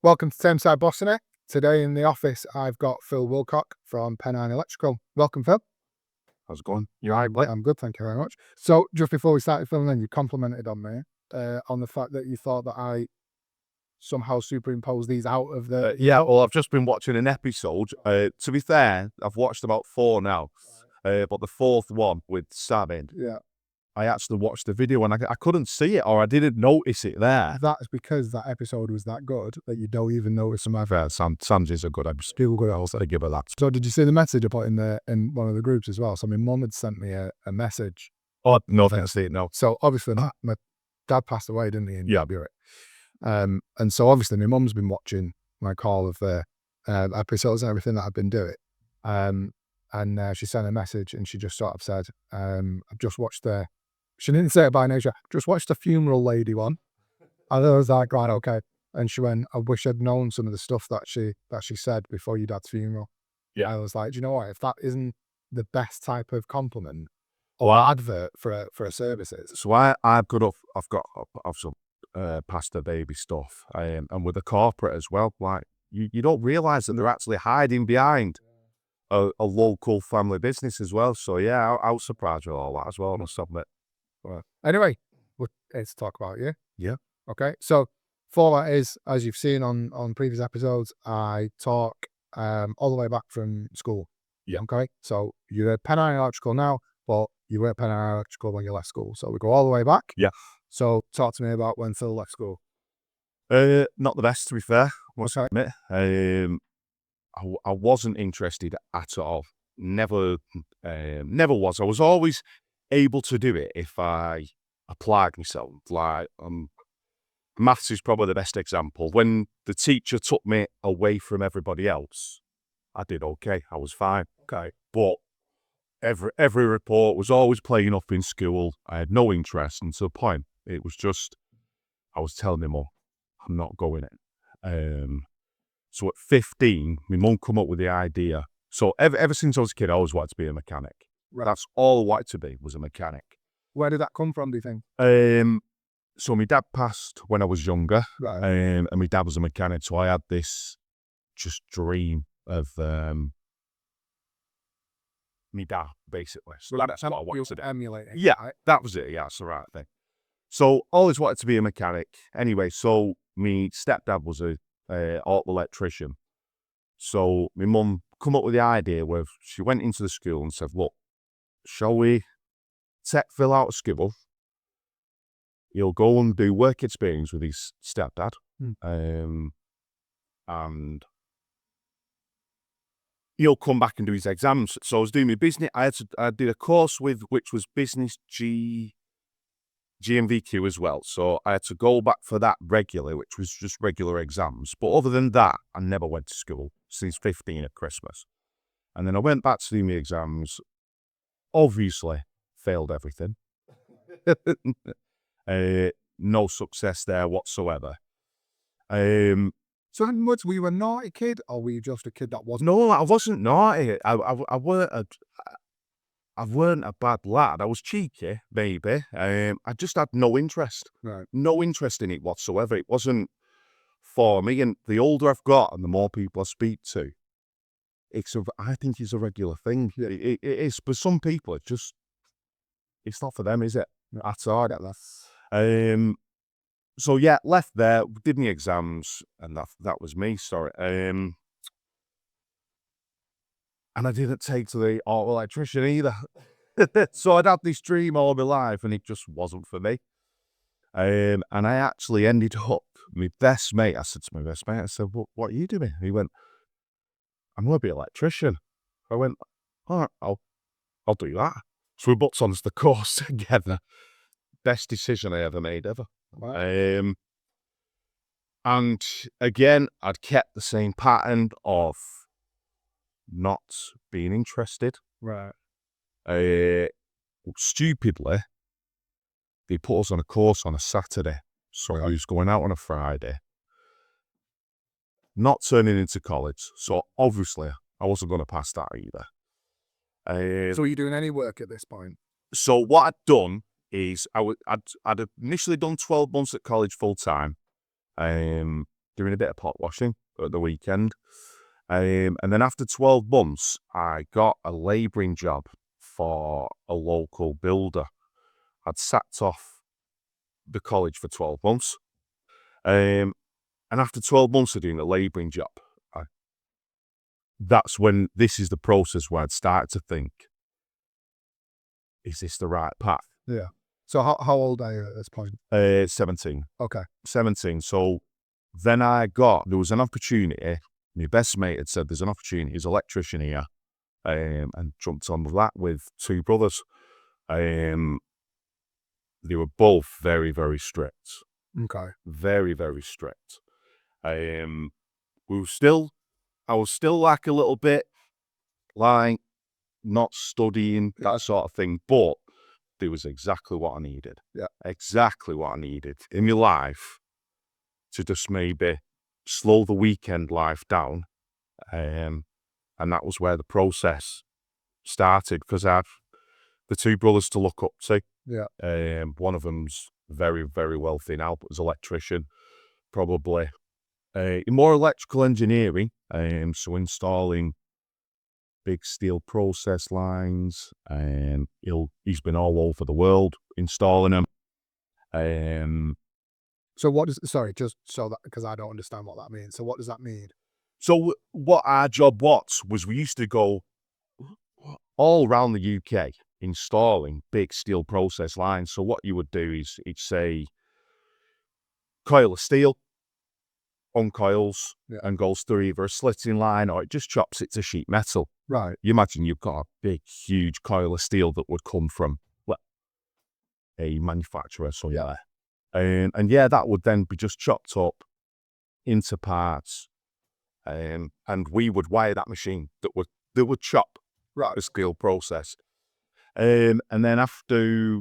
Welcome to Tameside Bossing It. Today in the office, I've got Phil Wilcock from Pennine Electrical. Welcome, Phil. How's it going? You all right, Blake? I'm good, thank you very much. So, just before we started filming, you complimented on me on the fact that you thought that I somehow superimposed these out of the... Yeah, well, I've just been watching an episode. To be fair, I've watched about 4 now, but the 4th one with Sabin, Yeah. I actually watched the video and I couldn't see it, or I didn't notice it there. That's because that episode was that good that you don't even notice some of it. Sanji's a good episode. Still good. I give her that. So, did you see the message I put in one of the groups as well? So, my mum had sent me a message. Oh, no, I didn't see it, no. So, obviously, my dad passed away, didn't he, in February? Yeah. And so obviously my mum's been watching like all of the episodes and everything that I've been doing. And she sent a message and she just sort of said, I've just watched she didn't say it by nature, just watched the funeral lady one. And I was like, right, okay. And she went, I wish I'd known some of the stuff that she said before your dad's funeral. Yeah. I was like, do you know what? If that isn't the best type of compliment or advert for a services. So I've got some pasta baby stuff, and with the corporate as well, like you don't realise that they're actually hiding behind a local family business as well. So yeah, I was surprised with all that as well, I must admit. Well, anyway, let's talk about you. Yeah. Okay. So format is, as you've seen on previous episodes, I talk all the way back from school. Yeah. Okay. So you're at Pennine Electrical now, but you were at Pennine Electrical when you left school. So we go all the way back. Yeah. So talk to me about when Phil left school. Not the best, to be fair, must Okay. admit. I wasn't interested at all. Never was. I was always able to do it if I applied myself. Like maths is probably the best example. When the teacher took me away from everybody else, I did okay. I was fine. Okay. But every report was always playing up in school. I had no interest, and to the point, it was just, I was telling my mum, I'm not going in. So at 15, my mum come up with the idea. So ever since I was a kid, I always wanted to be a mechanic. Right. That's all I wanted to be, was a mechanic. Where did that come from, do you think? So my dad passed when I was younger, Right. and my dad was a mechanic. So I had this just dream of me dad, basically. So that's what I wanted to do. Emulating. Yeah, Right? that was it. Yeah, that's the right thing. So always wanted to be a mechanic. Anyway, so my stepdad was a auto electrician. So my mum come up with the idea where she went into the school and said, look, shall we take Phil out of school? He'll go and do work experience with his stepdad. And he'll come back and do his exams. So I was doing my business. I did a course which was business GMVQ as well. So I had to go back for that regularly, which was just regular exams. But other than that, I never went to school since 15 at Christmas. And then I went back to do my exams. Obviously, failed everything. No success there whatsoever. So in words, were you a naughty kid or were you just a kid that wasn't? No, I wasn't naughty. I weren't a bad lad. I was cheeky, maybe. I just had no interest. Right. No interest in it whatsoever. It wasn't for me. And the older I've got and the more people I speak to, I think it's a regular thing. Yeah. It is. But some people, it's not for them, is it? At all. I get that. So yeah, left there, did my exams, and that was me, sorry. And I didn't take to the auto electrician either. So I'd had this dream all my life, and it just wasn't for me. And I actually ended up, my best mate, I said to my best mate, I said, what are you doing? He went, I'm going to be an electrician. I went, all right, I'll do that. So we booked onto the course together. Best decision I ever made, ever. Wow. And again, I'd kept the same pattern of not being interested. Right. Stupidly, they put us on a course on a Saturday. So I was going out on a Friday. Not turning into college. So obviously, I wasn't going to pass that either. So were you doing any work at this point? So what I'd done is I'd initially done 12 months at college full time. doing a bit of pot washing at the weekend. And then after 12 months, I got a labouring job for a local builder. I'd sacked off the college for 12 months. And after 12 months of doing a labouring job, that's when this is the process where I'd start to think, is this the right path? Yeah. So how old are you at this point? 17. Okay. 17. So then there was an opportunity. My best mate had said there's an opportunity, he's an electrician here, and jumped on with that with two brothers. They were both very, very strict. Okay. Very, very strict. I was still like a little bit like not studying, that sort of thing, but it was exactly what I needed. Yeah. Exactly what I needed in my life to just maybe slow the weekend life down. And that was where the process started, because I had the two brothers to look up to. Yeah. One of them's very, very wealthy now, but was an electrician, probably in more electrical engineering, so installing big steel process lines, and he's been all over the world installing them. So what does, sorry, just so that, because I don't understand what that means. So what does that mean? So what our job was we used to go all around the UK installing big steel process lines. So what you would do is each say coil of steel uncoils and goes through either a slitting line or it just chops it to sheet metal. Right. You imagine you've got a big, huge coil of steel that would come from a manufacturer somewhere. And that would then be just chopped up into parts. And we would wire that machine that would chop the steel process. And then after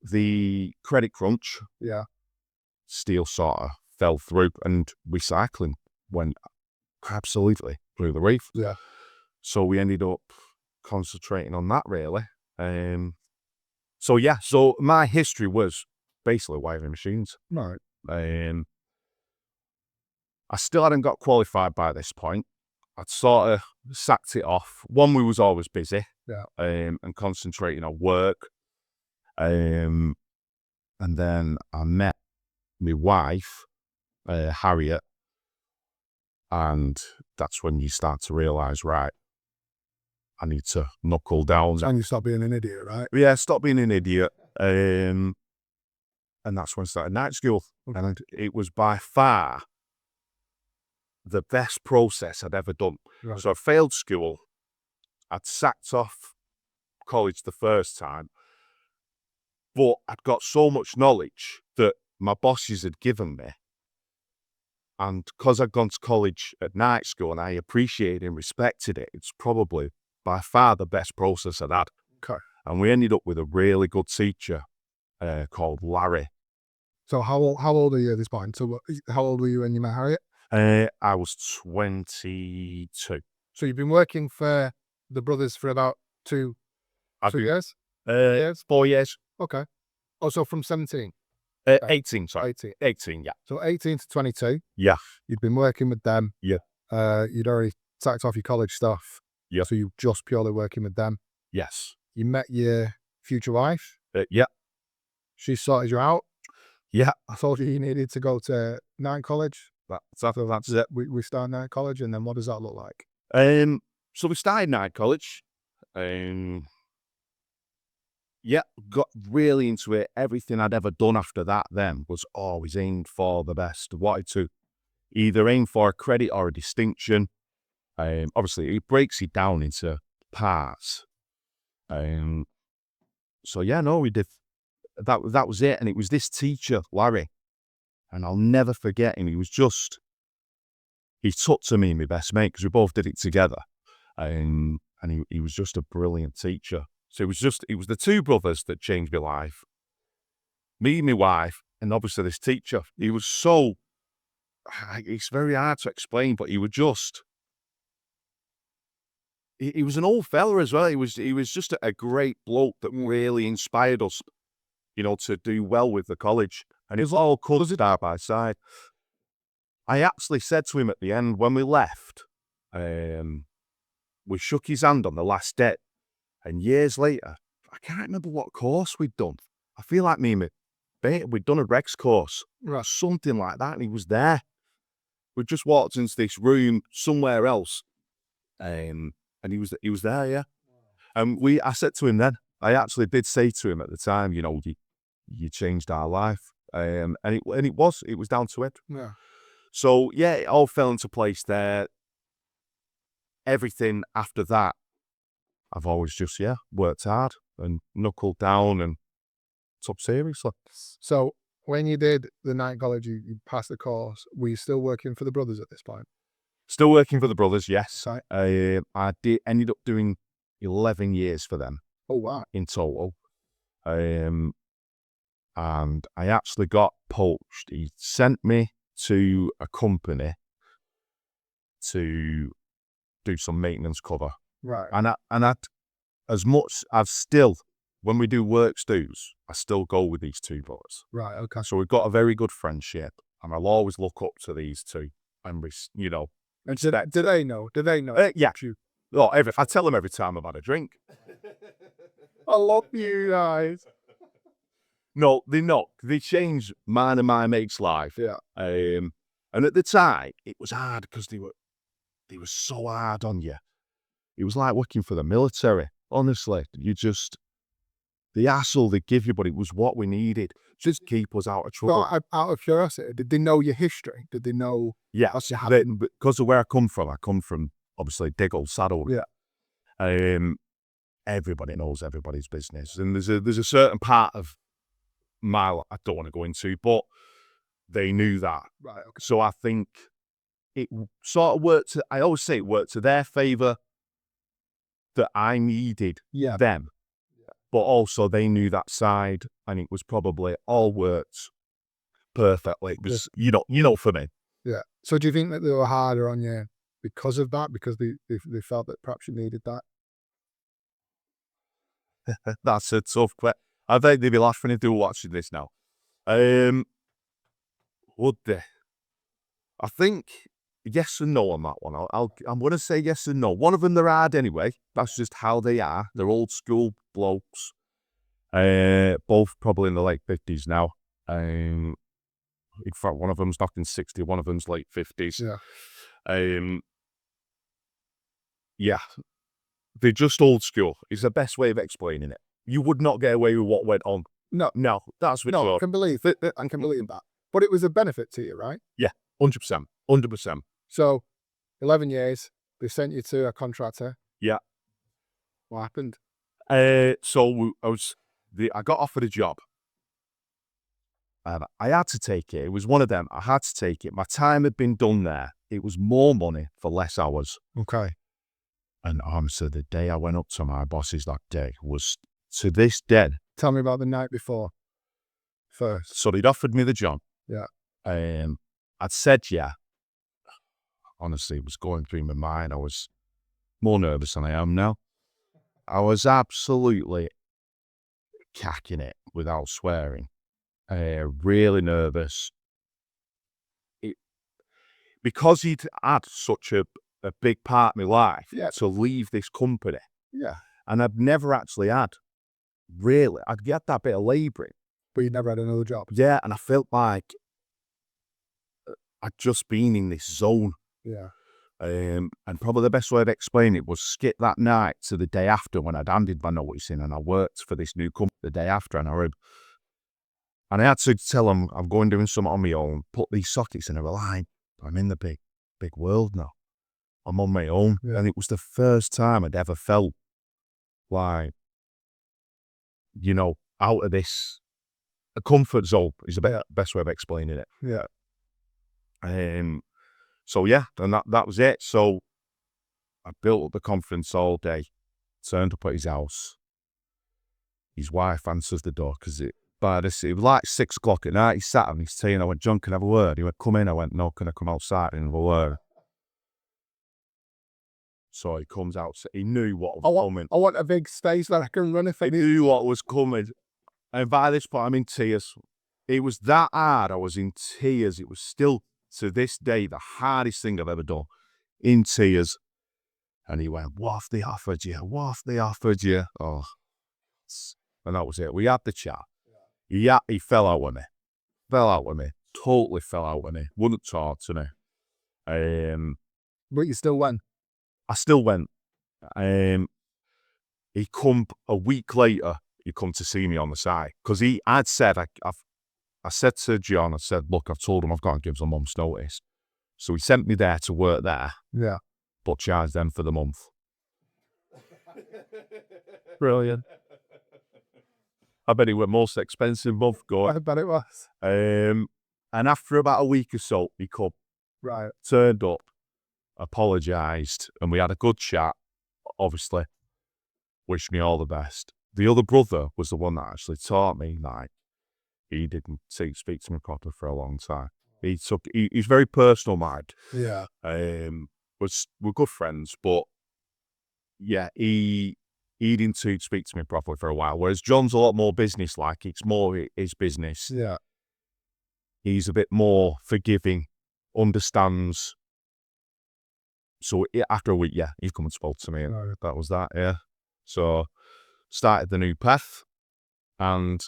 the credit crunch, steel sort of fell through and recycling went absolutely through the roof. Yeah. So we ended up concentrating on that really. So my history was basically wiring machines. Right. I still hadn't got qualified by this point. I'd sort of sacked it off. One, we was always busy. Yeah. And concentrating on work. And then I met my wife, Harriet, and that's when you start to realise, right, I need to knuckle down. And you stop being an idiot, right? Yeah, stop being an idiot. And that's when I started night school. Okay. And it was by far the best process I'd ever done. Right. So I failed school. I'd sacked off college the first time. But I'd got so much knowledge that my bosses had given me. And because I'd gone to college at night school and I appreciated and respected it, it's probably by far the best process I'd had. Okay. And we ended up with a really good teacher called Larry. So how old are you at this point? So how old were you when you met Harriet? I was 22. So you've been working for the brothers for about 2 years? 4 years. Okay. Oh, so from 17? 18, sorry. 18. 18, yeah. So 18 to 22? Yeah. You'd been working with them? Yeah. You'd already sacked off your college stuff? Yeah. So you're just purely working with them? Yes. You met your future wife? Yeah. She sorted you out? Yeah. I told you needed to go to night college? That's it. We start night college, and then what does that look like? So we started night college. Got really into it. Everything I'd ever done after that then was always aimed for the best. Wanted to either aim for a credit or a distinction. Obviously, it breaks it down into parts. We did. That was it. And it was this teacher, Larry, and I'll never forget him. He took to me, my best mate, because we both did it together. And he was just a brilliant teacher. So it was the two brothers that changed my life. Me and my wife, and obviously this teacher. He was so, it's very hard to explain, but he was an old fella as well. He was just a great bloke that really inspired us, to do well with the college. And it was all colours side by side. I actually said to him at the end when we left, we shook his hand on the last day, and years later, I can't remember what course we'd done. I feel like me and my mate, we'd done a Rex course, Right. something like that, and he was there. We just walked into this room somewhere else, and he was there, yeah. And I said to him then, I actually did say to him at the time, you know, you changed our life, and it was down to it. Yeah. So yeah, it all fell into place there. Everything after that, I've always just worked hard and knuckled down and took seriously. So when you did the night college, you passed the course. Were you still working for the brothers at this point? Still working for the brothers, yes. Right. I ended up doing 11 years for them. Oh wow. In total. And I actually got poached. He sent me to a company to do some maintenance cover. Right. And as much as still, when we do works dues, I still go with these two brothers. Right. Okay. So we've got a very good friendship, and I'll always look up to these two. And And do they know? Do they know? Yeah. You. Oh, I tell them every time I've had a drink. I love you guys. No, they not. They changed mine and my mate's life. Yeah. And at the time, it was hard because they were so hard on you. It was like working for the military. Honestly, the hassle they give you, but it was what we needed. Just keep us out of trouble. So, out of curiosity, did they know your history? Did they know? Yeah, That's your habit. because of where I come from obviously Diggle, Saddle. Yeah. Everybody knows everybody's business, and there's a certain part of my life I don't want to go into, but they knew that. Right. Okay. So I think it sort of worked. I always say it worked to their favour that I needed them, but also they knew that side, and it was probably all worked perfectly. It was, you know, for me. Yeah. So do you think that they were harder on you because of that? Because they felt that perhaps you needed that? That's a tough question. I think they'd be laughing if they were watching this now. Would they? I think yes and no on that one. I'm going to say yes and no. One of them, they're hard anyway. That's just how they are. They're old school blokes. Both probably in the late 50s now. In fact, one of them's knocking 60, one of them's late 50s. Yeah. Yeah. They're just old school. Is the best way of explaining it. You would not get away with what went on. No, that's for no, sure. I can believe it. I can believe that. But it was a benefit to you, right? Yeah, 100%. 100%. So, 11 years, they sent you to a contractor. Yeah. What happened? So I got offered a job. And I had to take it. It was one of them. I had to take it. My time had been done there. It was more money for less hours. Okay. And honestly, the day I went up to my bosses that day was, to this day. Tell me about the night before first. So they'd offered me the job. Yeah. I'd said yeah. Honestly, it was going through my mind. I was more nervous than I am now. I was absolutely cacking it without swearing. Really nervous. Because he'd had such a big part of my life to leave this company. Yeah. And I've never actually had, really, I'd get that bit of labouring. But you never had another job. Yeah, and I felt like I'd just been in this zone. Yeah. And probably the best way to explain it was skip that night to the day after when I'd handed my notice in and I worked for this new company the day after, and I had to tell them I'm going doing something on my own, put these sockets in a line. I'm in the big world now. I'm on my own. Yeah. And it was the first time I'd ever felt like, out of this, a comfort zone is the best way of explaining it. Yeah. So yeah, and that was it. So I built up the confidence all day, turned up at his house. His wife answers the door because it was like 6 o'clock at night. He sat on his tea and I went, "John, can I have a word?" He went, "Come in." I went, "No, can I come outside and have a word?" So he comes out. He knew what was coming. I want a big space that I can run if He knew what was coming. And by this point, I'm in tears. It was that hard. I was in tears. It was still to this day, the hardest thing I've ever done, in tears. And he went, what have they offered you? What have they offered you? Oh, and that was it. We had the chat. Yeah, he fell out with me. Totally fell out with me. Wouldn't talk to me. But you still went? I still went. He come a week later, he come to see me on the side. Because I'd said, I said to John, I said, look, I've told him I've got to give some month's notice. So he sent me there to work there. Yeah. But charged them for the month. Brilliant. I bet it was most expensive month going. I bet it was. And after about a week or so, he come. Right. Turned up, apologised, and we had a good chat, obviously. Wished me all the best. The other brother was the one that actually taught me, like, he didn't speak to me properly for a long time. He's very personal mind. Yeah. We're good friends, but yeah, he didn't speak to me properly for a while. Whereas John's a lot more business-like. It's more his business. Yeah. He's a bit more forgiving, understands. So after a week, yeah, he come and spoke to me, and that was that, yeah. So started the new path, and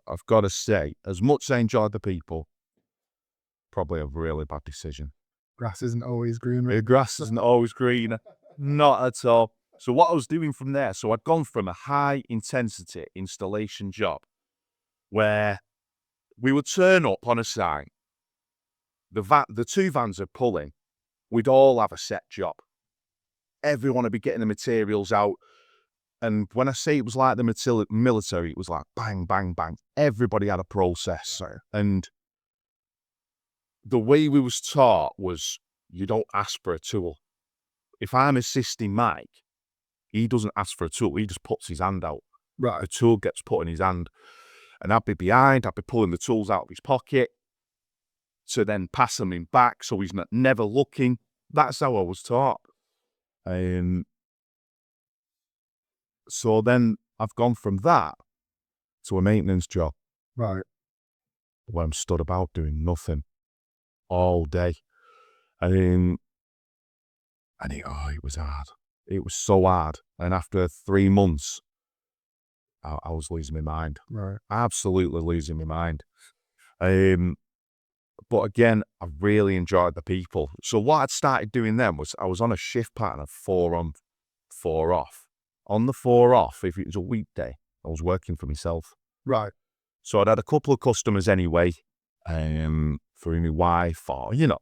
I've got to say, as much as I enjoyed the people, probably a really bad decision. Grass isn't always green. The grass isn't always green. Not at all. So what I was doing from there, so I'd gone from a high-intensity installation job where we would turn up on a site, the two vans are pulling, we'd all have a set job. Everyone would be getting the materials out. And when I say it was like the military, it was like bang, bang, bang. Everybody had a process. And the way we was taught was you don't ask for a tool. If I'm assisting Mike, he doesn't ask for a tool. He just puts his hand out. Right. The tool gets put in his hand. And I'd be behind. I'd be pulling the tools out of his pocket to then pass them in back so he's never looking. That's how I was taught. So then I've gone from that to a maintenance job. Right. Where I'm stood about doing nothing all day. It was hard. It was so hard. And after 3 months, I was losing my mind. Right. Absolutely losing my mind. But again, I really enjoyed the people. So what I'd started doing then was I was on a shift pattern of 4 on, 4 off. On the 4 off, if it was a weekday, I was working for myself. Right. So I'd had a couple of customers anyway, through my wife, or, Yeah.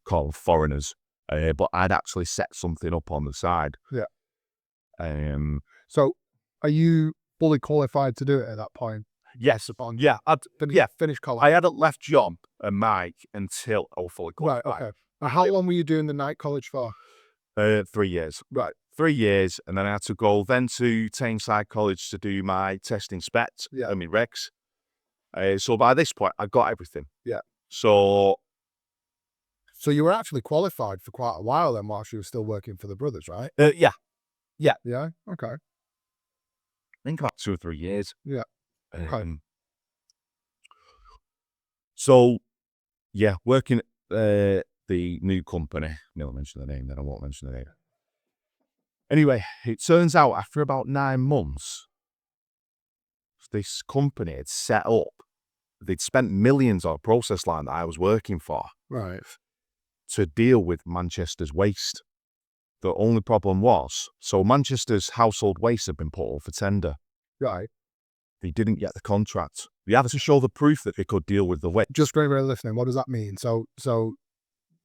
call them foreigners. But I'd actually set something up on the side. Yeah. So are you fully qualified to do it at that point? Yes. Yeah. Finished college. I hadn't left John and Mike until I was fully qualified. Right. Okay. Now, how long were you doing the night college for? 3 years. Right. 3 years, and then I had to go then to Tameside College to do my testing specs and my regs. So by this point, I got everything. Yeah. So you were actually qualified for quite a while then, whilst you were still working for the brothers, right? Yeah. Yeah. Okay. I think about 2 or 3 years. Yeah. Okay. So, yeah, working at the new company. Neil mentioned the name, then I won't mention the name. Anyway, it turns out after about 9 months, this company had set up, they'd spent millions on a process line that I was working for. Right. To deal with Manchester's waste. The only problem was, so Manchester's household waste had been put up for tender. Right. They didn't get the contract. They had to show the proof that they could deal with the waste. Just for everybody listening, what does that mean? So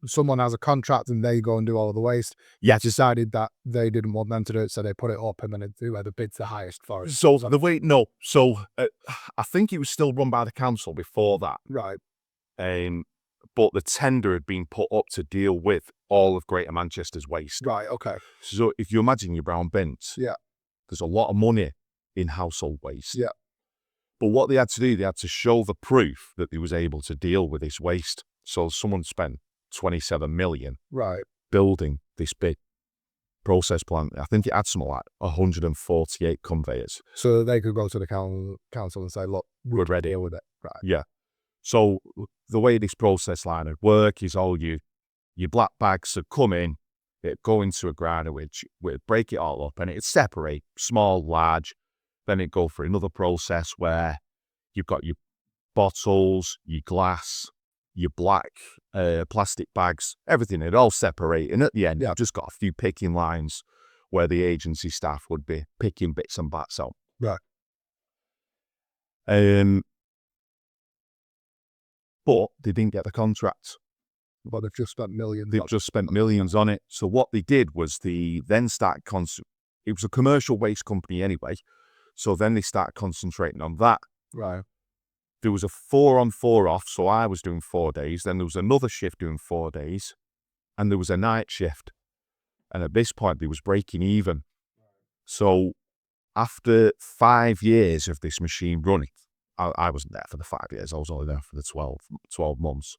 someone has a contract and they go and do all of the waste. Yeah. Decided that they didn't want them to do it, so they put it up, and then whoever bids the highest for it. So I think it was still run by the council before that. Right. But the tender had been put up to deal with all of Greater Manchester's waste. Right. Okay. So if you imagine your brown bins, yeah, there's a lot of money in household waste. Yeah. But what they had to do, they had to show the proof that they was able to deal with this waste. So someone spent 27 million right building this big process plant. I think it had something like 148 conveyors. So they could go to the council and say, look, we're ready. Deal with it. Right. Yeah. So the way this process line would work is all your black bags would come in, it'd go into a grinder, which would break it all up, and it'd separate small, large. Then it'd go for another process where you've got your bottles, your glass, your black plastic bags, everything. It'd all separate, and at the end, I've just got a few picking lines where the agency staff would be picking bits and bats out. Right. But they didn't get the contract. But they've just spent millions. They've just spent millions on it. So what they did was they then started it was a commercial waste company anyway. So then they started concentrating on that. Right. There was a 4 on 4 off. So I was doing 4 days. Then there was another shift doing 4 days. And there was a night shift. And at this point, they was breaking even. So after 5 years of this machine running, I wasn't there for the 5 years. I was only there for the 12 months.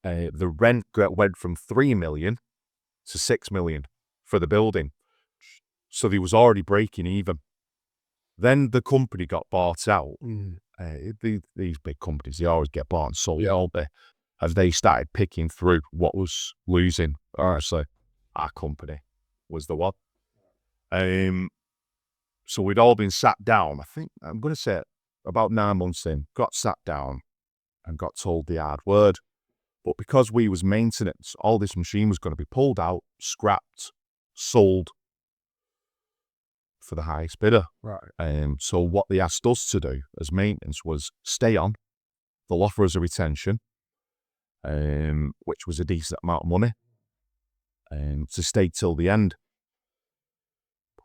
The rent went from 3 million to 6 million for the building. So they was already breaking even. Then the company got bought out. These big companies, they always get bought and sold, don't they? As they started picking through what was losing. Honestly, our company was the one. So we'd all been sat down. I think, I'm going to say about 9 months in, got sat down and got told the hard word. But because we was maintenance, all this machine was going to be pulled out, scrapped, sold for the highest bidder. Right. So what they asked us to do as maintenance was stay on. They'll offer us a retention, which was a decent amount of money, to stay till the end.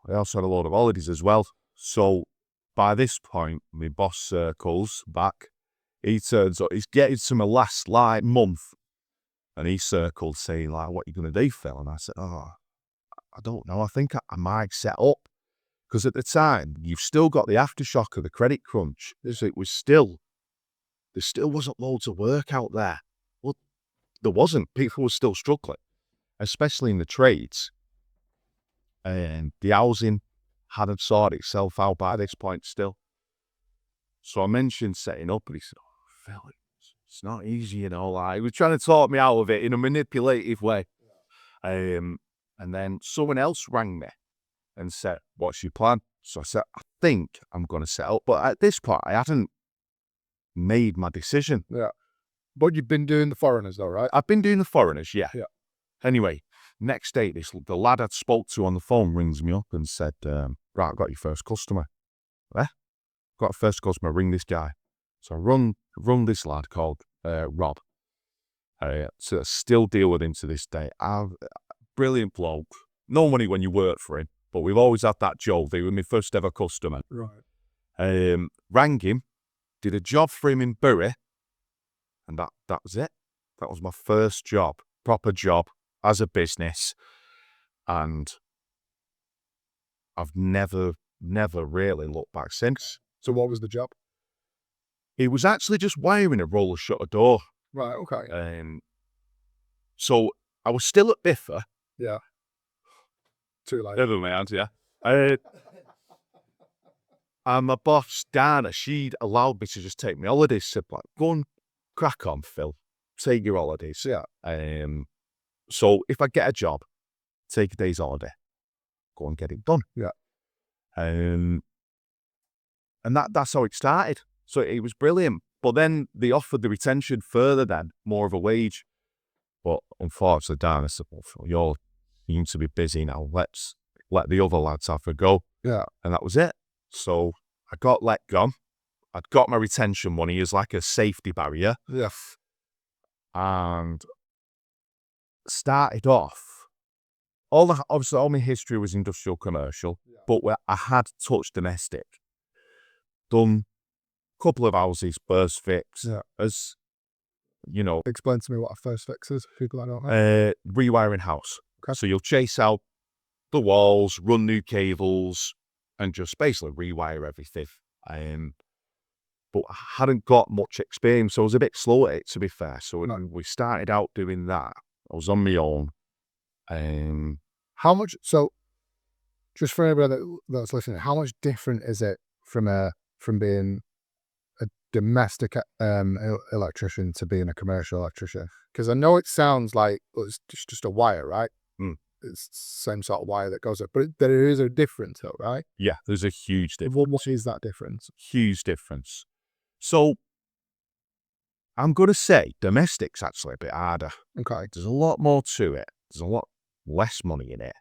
I also had a load of holidays as well. So by this point, my boss circles back. He turns up, he's getting to my last month, and he circled saying, what are you going to do, Phil? And I said, I don't know. I think I might set up. Because at the time, you've still got the aftershock of the credit crunch. There still wasn't loads of work out there. Well, there wasn't. People were still struggling, especially in the trades. And the housing hadn't sorted itself out by this point still. So I mentioned setting up, and he said, Phil, it's not easy, he was trying to talk me out of it in a manipulative way. And then someone else rang me and said, what's your plan? So I said, I think I'm going to set up. But at this point, I hadn't made my decision. Yeah. But you've been doing the foreigners though, right? I've been doing the foreigners, yeah. Yeah. Anyway, next day, the lad I'd spoke to on the phone rings me up and said, right, I've got your first customer. Got a first customer, ring this guy. So I run this lad called Rob. So I still deal with him to this day. Brilliant bloke. No money when you work for him, but we've always had that joke. They were my first ever customer. Right. Rang him, did a job for him in Bury, and that was it. That was my first job, proper job as a business. And I've never really looked back since. So what was the job? It was actually just wiring a roller shutter door. Right, okay. So I was still at Biffa. Yeah. Too late. Never mind, yeah. And my boss, Dana, she'd allowed me to just take my holidays. Said, like, go and crack on, Phil. Take your holidays. Yeah. So if I get a job, take a day's holiday. Go and get it done. Yeah. And that's how it started. So it was brilliant. But then they offered the retention further then, more of a wage. But unfortunately, Dana said, well, Phil, you seem to be busy now. Let's let the other lads have a go. Yeah. And that was it. So I got let go. I'd got my retention money as like a safety barrier. Yeah. And started off. Obviously, all my history was industrial commercial, but I had touched domestic. Done a couple of houses, burst fix, as you know. Explain to me what a first fix is, people that don't know. Rewiring house. Okay. So you'll chase out the walls, run new cables, and just basically rewire everything. But I hadn't got much experience, so I was a bit slow at it, to be fair. So when we started out doing that, I was on my own. How much? So, just for everybody that's listening, how much different is it from being domestic electrician to being a commercial electrician? Because I know it sounds like it's just a wire, right? It's the same sort of wire that goes up, but there is a difference though, right? Yeah, there's a huge difference. What is that difference? Huge difference. So I'm going to say domestic's actually a bit harder. Okay. There's a lot more to it. There's a lot less money in it.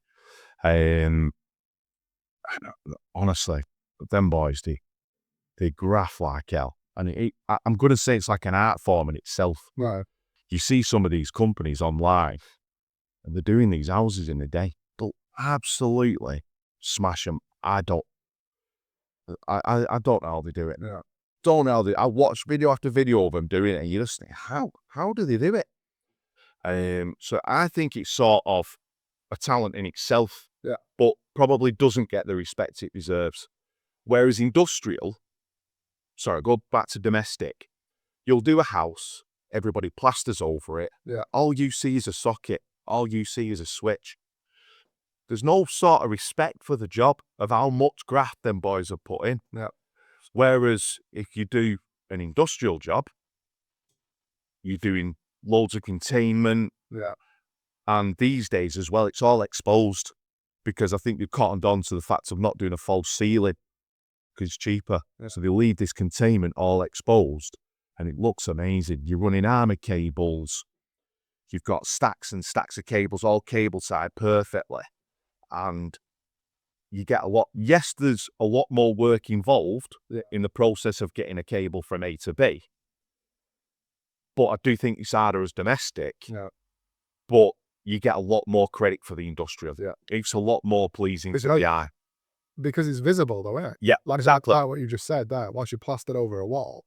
Honestly, them boys, they graft like hell. And I'm going to say it's like an art form in itself. Right. You see some of these companies online, and they're doing these houses in a day. They'll absolutely smash them. I don't know how they do it. Yeah. Don't know how they. I watch video after video of them doing it, and you just think, how do they do it? So I think it's sort of a talent in itself, yeah, but probably doesn't get the respect it deserves. Whereas industrial, go back to domestic, you'll do a house, everybody plasters over it. Yeah. All you see is a socket. All you see is a switch. There's no sort of respect for the job of how much graft them boys have put in. Yeah. Whereas if you do an industrial job, you're doing loads of containment. Yeah. And these days as well, it's all exposed, because I think they've cottoned on to the fact of not doing a false ceiling because it's cheaper. Yeah. So they leave this containment all exposed and it looks amazing. You're running armor cables. You've got stacks and stacks of cables, all cable tied perfectly. And you get a lot. Yes, there's a lot more work involved in the process of getting a cable from A to B. But I do think it's harder as domestic. Yeah. But you get a lot more credit for the industrial. Yeah. It's a lot more pleasing to the eye. Because it's visible though, isn't it? Yeah, like exactly. Like what you just said there. Once you plastered over a wall,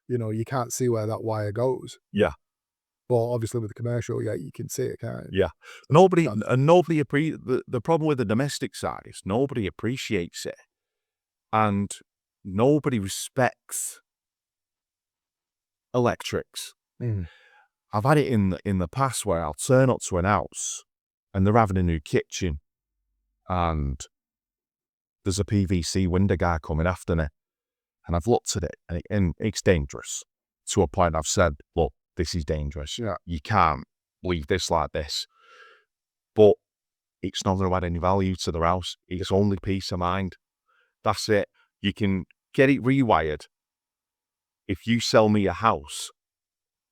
you can't see where that wire goes. Yeah. But obviously with the commercial, yeah, you can see it, can't you? Yeah. The problem with the domestic side is nobody appreciates it. And nobody respects electrics. I've had it in the past where I'll turn up to an house and they're having a new kitchen and there's a PVC window guy coming after me. And I've looked at it and it's dangerous. To a point I've said, look, this is dangerous. Yeah. You can't leave this like this. But it's not going to add any value to the house. It's only peace of mind. That's it. You can get it rewired. If you sell me a house,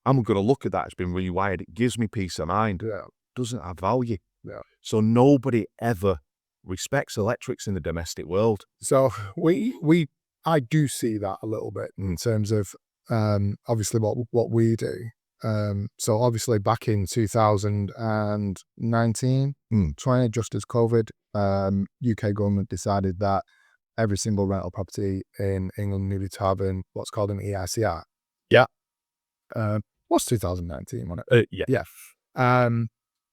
I'm going to look at that. It's been rewired. It gives me peace of mind. Yeah. It doesn't have value. Yeah. So nobody ever respects electrics in the domestic world. So I do see that a little bit in terms of obviously what we do. So obviously back in 2019, 20, just as COVID, UK government decided that every single rental property in England needed to have what's called an EICR. Yeah. What's 2019, wasn't it? Yeah. Yeah.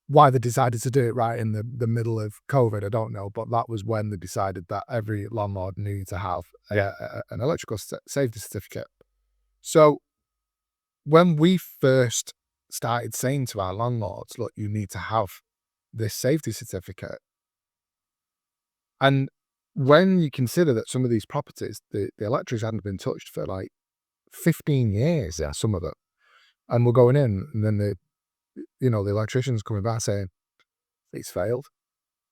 Why they decided to do it right in the middle of COVID, I don't know, but that was when they decided that every landlord needed to have an electrical safety certificate. So when we first started saying to our landlords, look, you need to have this safety certificate, and when you consider that some of these properties, the electrics hadn't been touched for like 15 years, some of them, and we're going in, and then the electrician's coming back saying, it's failed.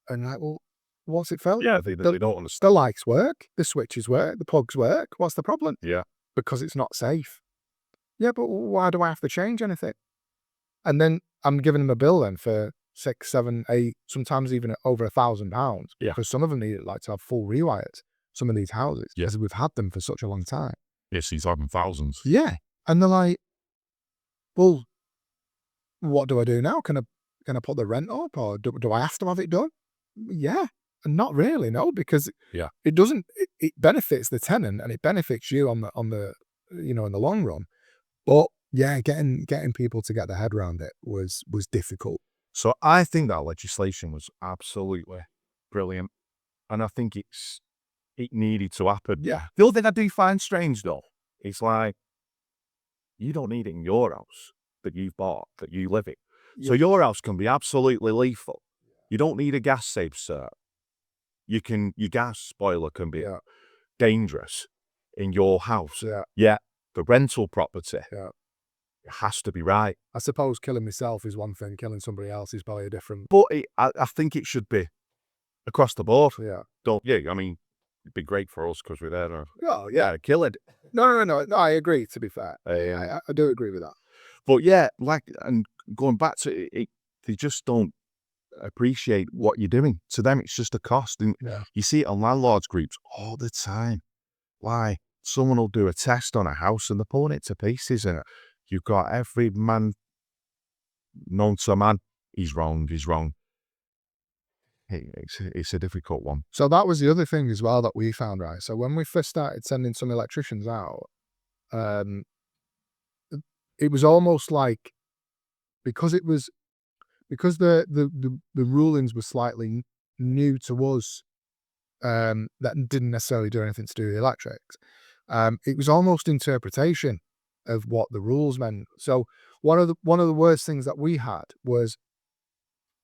And like, well, what's it failed? Yeah, they don't understand. The lights work, the switches work, the plugs work. What's the problem? Yeah. Because it's not safe. Yeah, but why do I have to change anything? And then I'm giving them a bill then for 6, 7, 8, sometimes even over £1,000. Yeah. Because some of them need to have full rewires, some of these houses, because we've had them for such a long time. Yes, he's having thousands. Yeah. And they're like, well, what do I do now? Can I put the rent up, or do I have to have it done? Yeah. And not really, no, because it doesn't, it benefits the tenant and it benefits you on the in the long run. But yeah, getting people to get their head around it was difficult. So I think that legislation was absolutely brilliant. And I think it needed to happen. Yeah. The other thing I do find strange though, is like, you don't need it in your house that you've bought, that you live in. Yeah. So your house can be absolutely lethal. You don't need a gas safe cert. Your gas boiler can be dangerous in your house. Yeah. Yeah. the rental property, Yeah. it has to be right. I suppose killing myself is one thing, killing somebody else is probably a different. But I think it should be across the board. Yeah. Don't you? I mean, it'd be great for us because we're there to Oh, yeah. kill it. No, I agree, to be fair. I do agree with that. But yeah, like, and going back to it, they just don't appreciate what you're doing. To them, it's just a cost. And Yeah. you see it on landlords groups all the time. Why? Someone will do a test on a house and they're pulling it to pieces. And you've got every man known to man. He's wrong. It's a difficult one. So that was the other thing as well that we found, right? So when we first started sending some electricians out, it was almost like, because the rulings were slightly new to us, that didn't necessarily do anything to do with the electrics. It was almost interpretation of what the rules meant. So one of the worst things that we had was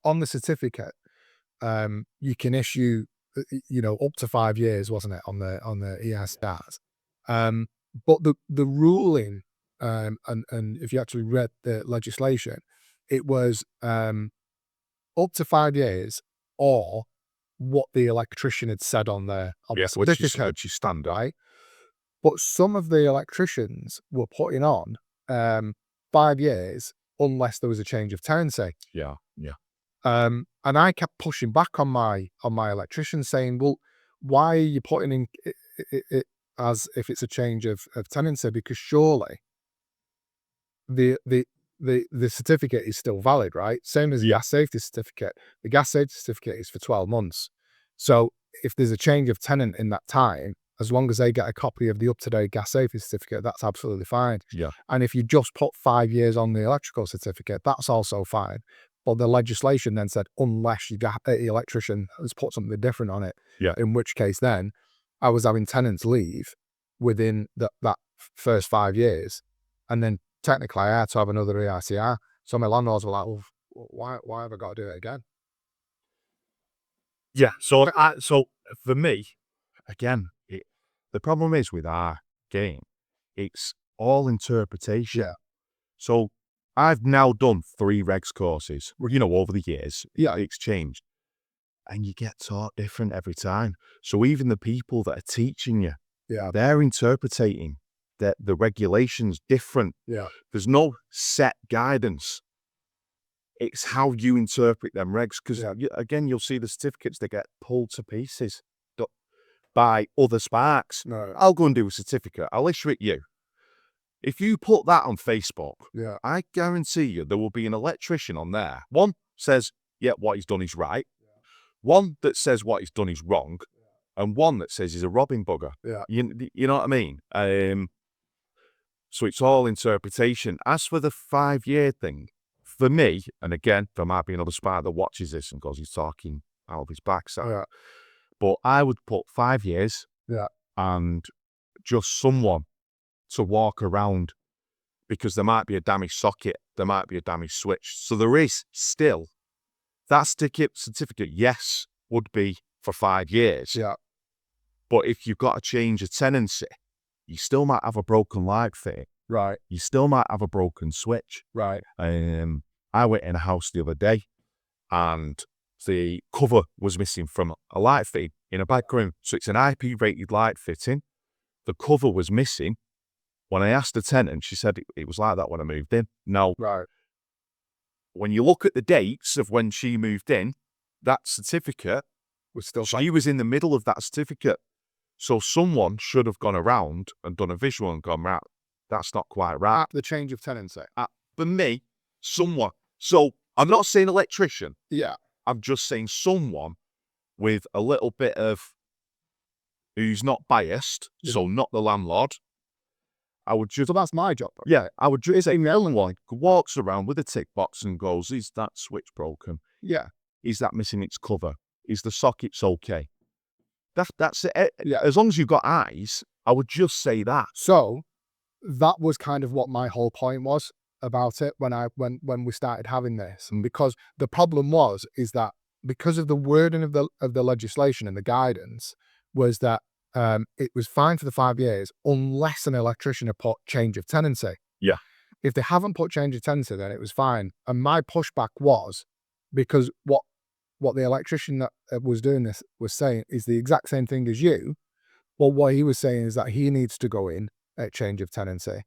on the certificate, you can issue, up to 5 years, wasn't it, on the EICRs? But the ruling, and if you actually read the legislation, it was up to 5 years, or what the electrician had said on the certificate, which is standard. right? But some of the electricians were putting on 5 years unless there was a change of tenancy. Yeah. And I kept pushing back on my electrician, saying, well, why are you putting in it as if it's a change of tenancy? Because surely the certificate is still valid, right? Same as the gas safety certificate. The gas safety certificate is for 12 months. So if there's a change of tenant in that time, as long as they get a copy of the up-to-date gas safety certificate, that's absolutely fine. Yeah. And if you just put 5 years on the electrical certificate, that's also fine. But the legislation then said, unless the electrician has put something different on it, in which case then I was having tenants leave within that first 5 years. And then technically I had to have another EICR. So my landlords were like, well, why have I got to do it again? Yeah. So for me, again, the problem is with our game, it's all interpretation. Yeah. So I've now done 3 regs courses, over the years. Yeah. It's changed. And you get taught different every time. So even the people that are teaching you, they're interpreting the regulations different. Yeah. There's no set guidance. It's how you interpret them regs. Because again, you'll see the certificates, they get pulled to pieces by other sparks. No. I'll go and do a certificate. I'll issue it you. If you put that on Facebook, I guarantee you there will be an electrician on there. One says, what he's done is right. One that says what he's done is wrong. And one that says he's a robbing bugger. Yeah. You know what I mean? So it's all interpretation. As for the 5-year thing, for me, and again, there might be another spark that watches this and goes, he's talking out of his backside. But I would put 5 years and just someone to walk around, because there might be a damaged socket, there might be a damaged switch. So there is still that certificate, yes, would be for 5 years. Yeah. But if you've got to change a tenancy, you still might have a broken light fitting. Right. You still might have a broken switch. Right. I went in a house the other day and the cover was missing from a light fitting in a back room. So it's an IP rated light fitting. The cover was missing. When I asked the tenant, she said it was like that when I moved in. Now, when you look at the dates of when she moved in, that certificate was still. She was in the middle of that certificate. So someone should have gone around and done a visual and gone, right, that's not quite right. At the change of tenancy. For me, someone. So I'm not saying electrician. Yeah. I'm just saying someone with a little bit of, who's not biased, so not the landlord. I would just. So that's my job. Yeah, I would just say anyone walks around with a tick box and goes, is that switch broken? Yeah. Is that missing its cover? Is the sockets okay? That's it. Yeah. As long as you've got eyes, I would just say that. So that was kind of what my whole point was about it when we started having this. And because the problem is that because of the wording of the legislation and the guidance was that it was fine for the 5 years unless an electrician had put change of tenancy. Yeah. If they haven't put change of tenancy, then it was fine. And my pushback was, because what the electrician that was doing this was saying is the exact same thing as you. Well, what he was saying is that he needs to go in at change of tenancy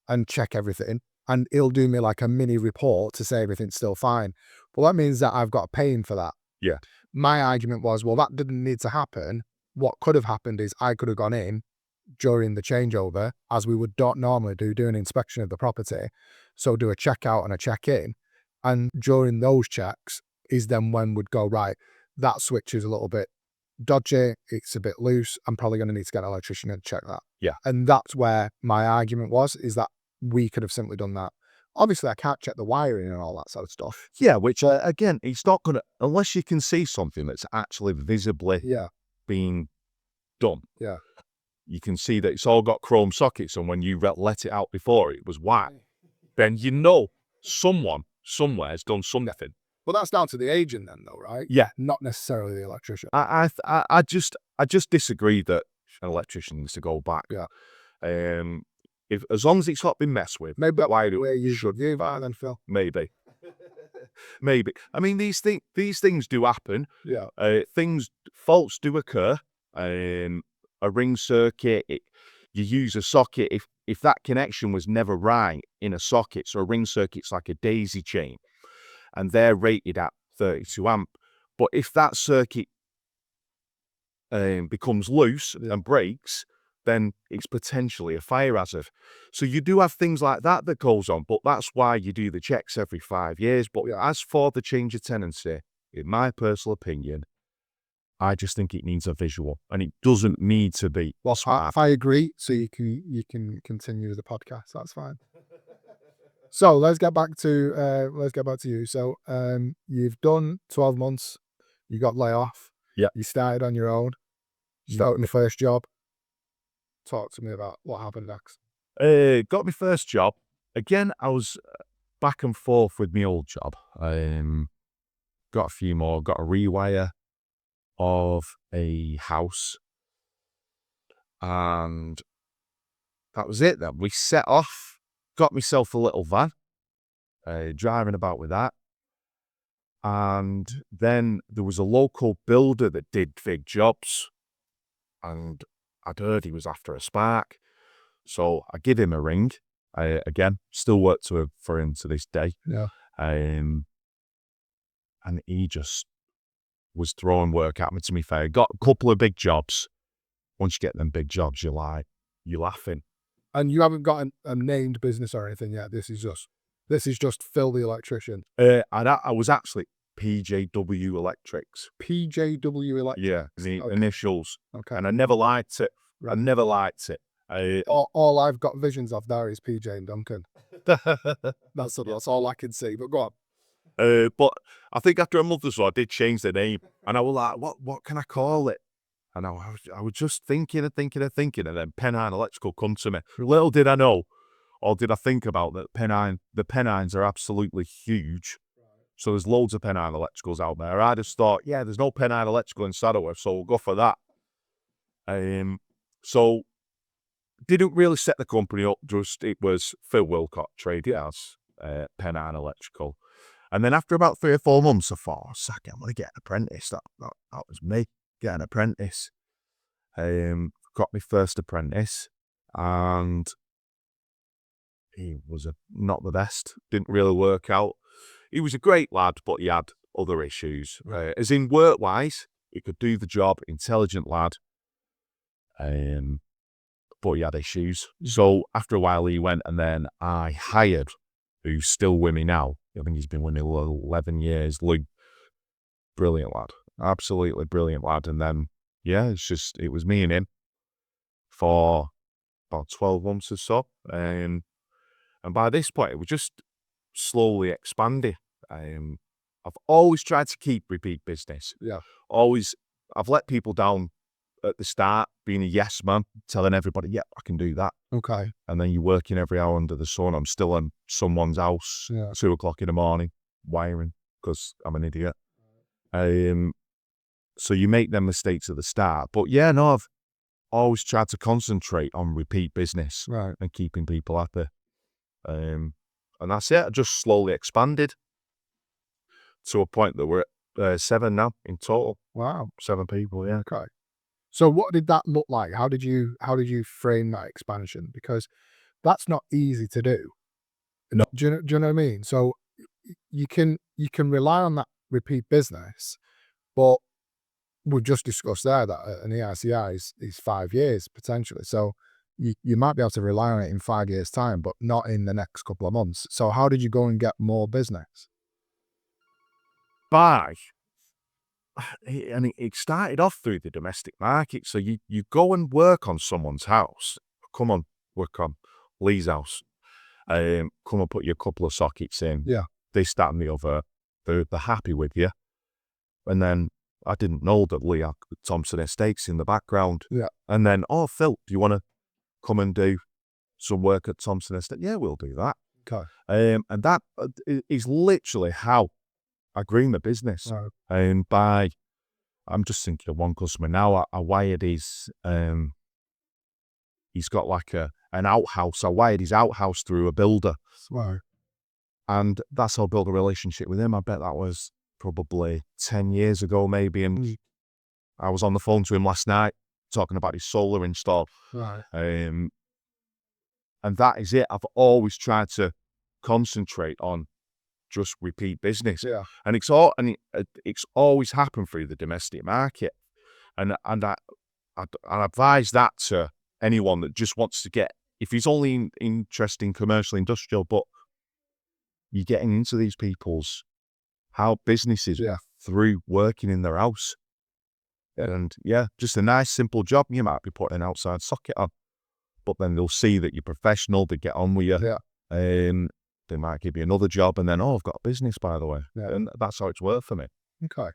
and check everything, and he'll do me like a mini report to say everything's still fine. Well, that means that I've got to pay him for that. Yeah. My argument was, well, that didn't need to happen. What could have happened is I could have gone in during the changeover, as we would normally do an inspection of the property. So do a check out and a check in. And during those checks is then when we'd go, right, that switch is a little bit dodgy, it's a bit loose, I'm probably going to need to get an electrician in to check that. Yeah. And that's where my argument was, is that we could have simply done that. Obviously, I can't check the wiring and all that sort of stuff. Yeah, which, again, it's not going to, unless you can see something that's actually visibly being done. Yeah. You can see that it's all got chrome sockets, and when you let it out before it was white, then you know someone somewhere has done something. Well, that's down to the agent then, though, right? Yeah. Not necessarily the electrician. I just disagree that an electrician needs to go back. Yeah. If as long as it's not been messed with, maybe why do where you should do that then, Phil? Maybe. Maybe. I mean, these things do happen. Yeah. Faults do occur. A ring circuit, you use a socket. If that connection was never right in a socket, so a ring circuit's like a daisy chain, and they're rated at 32 amp. But if that circuit becomes loose and breaks, then it's potentially a fire hazard. So you do have things like that goes on, but that's why you do the checks every 5 years. But as for the change of tenancy, in my personal opinion, I just think it needs a visual, and it doesn't need to be. Well, I agree. So you can continue the podcast. That's fine. So let's get back to you. So you've done 12 months. You got laid off. Yeah. You started on your own. You started your first job. Talk to me about what happened next. Got my first job. Again, I was back and forth with my old job. Got a few more. Got a rewire of a house, and that was it then. We set off, got myself a little van, driving about with that, and then there was a local builder that did big jobs, and I'd heard he was after a spark, so I give him a ring. Again, still work for him to this day. Yeah. And he just was throwing work at me, to be fair. Got a couple of big jobs. Once you get them big jobs, you're laughing. And you haven't got a named business or anything yet. This is just Phil the electrician. I was actually PJW Electrics. PJW Electrics. Yeah, the initials. Okay. And I never liked it. Right. I never liked it. All I've got visions of there is PJ and Duncan. That's all I can see. But go on. But I think after a month or so, I did change the name, and I was like, "What can I call it?" And I was just thinking, and then Pennine Electrical come to me. Little did I know, or did I think about that? The Pennines are absolutely huge. So there's loads of Pennine Electricals out there. I just thought, yeah, there's no Pennine Electrical in Saddleworth, so we'll go for that. So didn't really set the company up. Just it was Phil Wilcott trading as Pennine Electrical. And then after about 3 or 4 months, I thought, I'm going to get an apprentice. That was me, get an apprentice. Got my first apprentice, and he was not the best. Didn't really work out. He was a great lad, but he had other issues. As in work-wise, he could do the job, intelligent lad, but he had issues. So after a while, he went, and then I hired, who's still with me now. I think he's been with me 11 years. Luke, brilliant lad, absolutely brilliant lad. And then, yeah, it was me and him for about 12 months or so. And by this point, it was just slowly expanding. I've always tried to keep repeat business. Yeah. I've let people down at the start, being a yes man, telling everybody, yeah, I can do that. Okay. And then you're working every hour under the sun. I'm still in someone's house, 2 o'clock in the morning, wiring, because I'm an idiot. So you make them mistakes at the start. But yeah, no, always tried to concentrate on repeat business Right. and keeping people happy. And that's it. I just slowly expanded to a point that we're at 7 now in total. Wow. 7 people, yeah. Okay. So what did that look like? How did you frame that expansion? Because that's not easy to do. No. Do you know what I mean? So you can rely on that repeat business, but we've just discussed there that an EICR is 5 years potentially. So you might be able to rely on it in 5 years' time, but not in the next couple of months. So how did you go and get more business? And it started off through the domestic market. So you go and work on someone's house. Come on, work on Lee's house. Come and put your couple of sockets in. Yeah. This, that, and the other. They're happy with you. And then I didn't know that Lee had Thompson Estates in the background. Yeah. And then, oh, Phil, do you want to come and do some work at Thompson Estate? Yeah, we'll do that. Okay. And that is literally how I grew my business. Right. And I'm just thinking of one customer now. I wired his, he's got like an outhouse. I wired his outhouse through a builder. Wow. And that's how I built a relationship with him. I bet that was probably 10 years ago, maybe. And I was on the phone to him last night talking about his solar install. Right. And that is it. I've always tried to concentrate on just repeat business. Yeah. And it's always happened through the domestic market. And I advise that to anyone that just wants to get, if he's only interested in commercial industrial, but you're getting into these people's businesses through working in their house. And just a nice simple job. You might be putting an outside socket on, but then they'll see that you're professional, they get on with you. Yeah. They might give you another job and then, oh, I've got a business, by the way. Yeah. And that's how it's worked for me. Okay.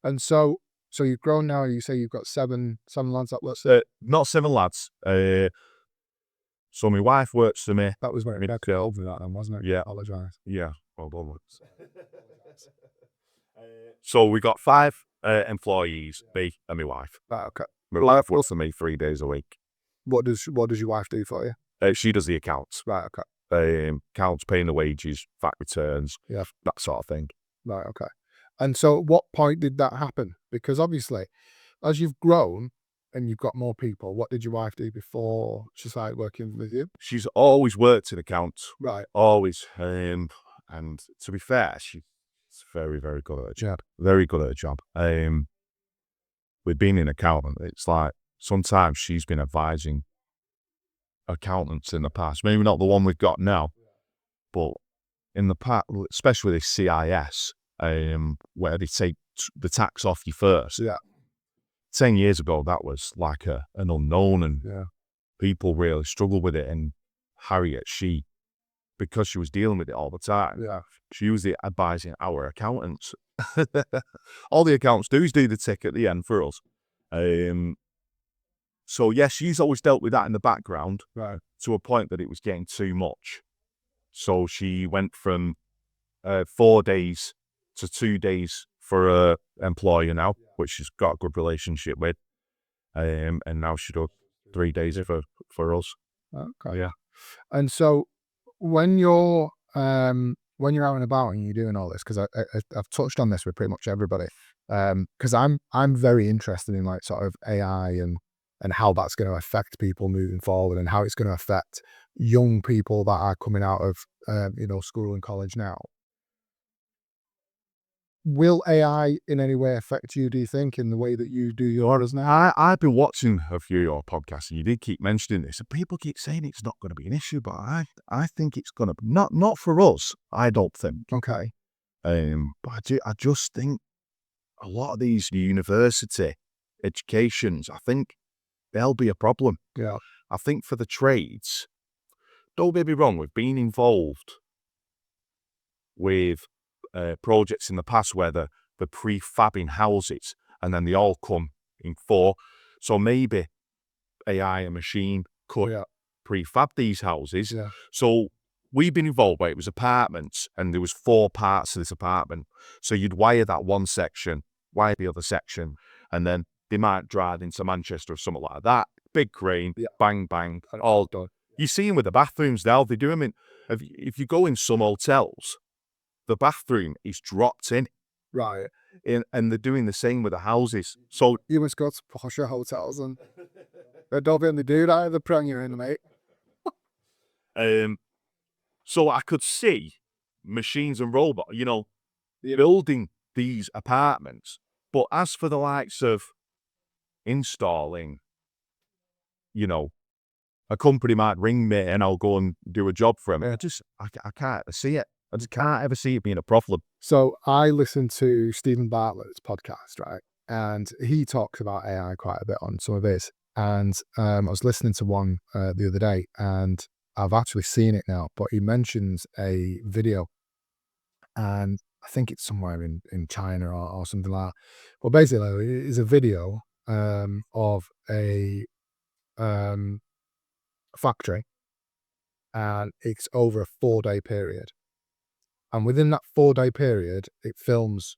And so you've grown now, you say you've got seven lads that work? Not 7 lads. So my wife works for me. That was when it got over that then, wasn't it? Yeah. Apologise. Yeah. Well done. So we got 5 employees, me and my wife. Right, okay. My wife works for me 3 days a week. What does your wife do for you? She does the accounts. Right, okay. Accounts, paying the wages, VAT returns, that sort of thing. Right, okay. And so at what point did that happen? Because obviously, as you've grown and you've got more people, what did your wife do before she started working with you? She's always worked in accounts. Right. Always. And to be fair, she's very, very good at her job. Very good at her job. With being an accountant, it's like sometimes she's been advising accountants in the past, maybe not the one we've got now, but in the past, especially with CIS, where they take the tax off you first. Yeah. 10 years ago, that was like an unknown, and people really struggled with it. And Harriet, because she was dealing with it all the time, she was advising our accountants. All the accountants do is do the tick at the end for us. So yes, she's always dealt with that in the background, to a point that it was getting too much. So she went from 4 days to 2 days for her employer now, which she's got a good relationship with. And now she does 3 days for us. Okay. Yeah. And so when you're out and about and you're doing all this, because I've touched on this with pretty much everybody, because I'm very interested in like sort of AI and how that's going to affect people moving forward and how it's going to affect young people that are coming out of school and college now. Will AI in any way affect you, do you think, in the way that you do yours now? I've been watching a few of your podcasts, and you did keep mentioning this, and people keep saying it's not going to be an issue, but I think it's going to be, not for us, I don't think. Okay. But I just think a lot of these university educations, I think they'll be a problem. Yeah. I think for the trades, don't get me wrong, we've been involved with projects in the past where the prefabbing houses, and then they all come in 4. So maybe AI and machine could prefab these houses. Yeah. So we've been involved where it was apartments, and there was 4 parts to this apartment. So you'd wire that one section, wire the other section, and then they might drive into Manchester or something like that, big crane, Yeah. bang, bang, And all done. You see them with the bathrooms now. They do them in. If you go in some hotels, the bathroom is dropped in, Right. and they're doing the same with the houses. So You must go to posher hotels and they don't really do that. They bring you in, mate. So I could see machines and robots, building these apartments. But as for the likes of installing, a company might ring me and I'll go and do a job for them. I can't see it. I just can't ever see it being a problem. So I listened to Stephen Bartlett's podcast, right? And he talks about AI quite a bit on some of his. And I was listening to one the other day, and I've actually seen it now, but he mentions a video, and I think it's somewhere in China or something like that. But basically, it is a video of a factory, and it's over a 4-day period. And within that 4-day period, it films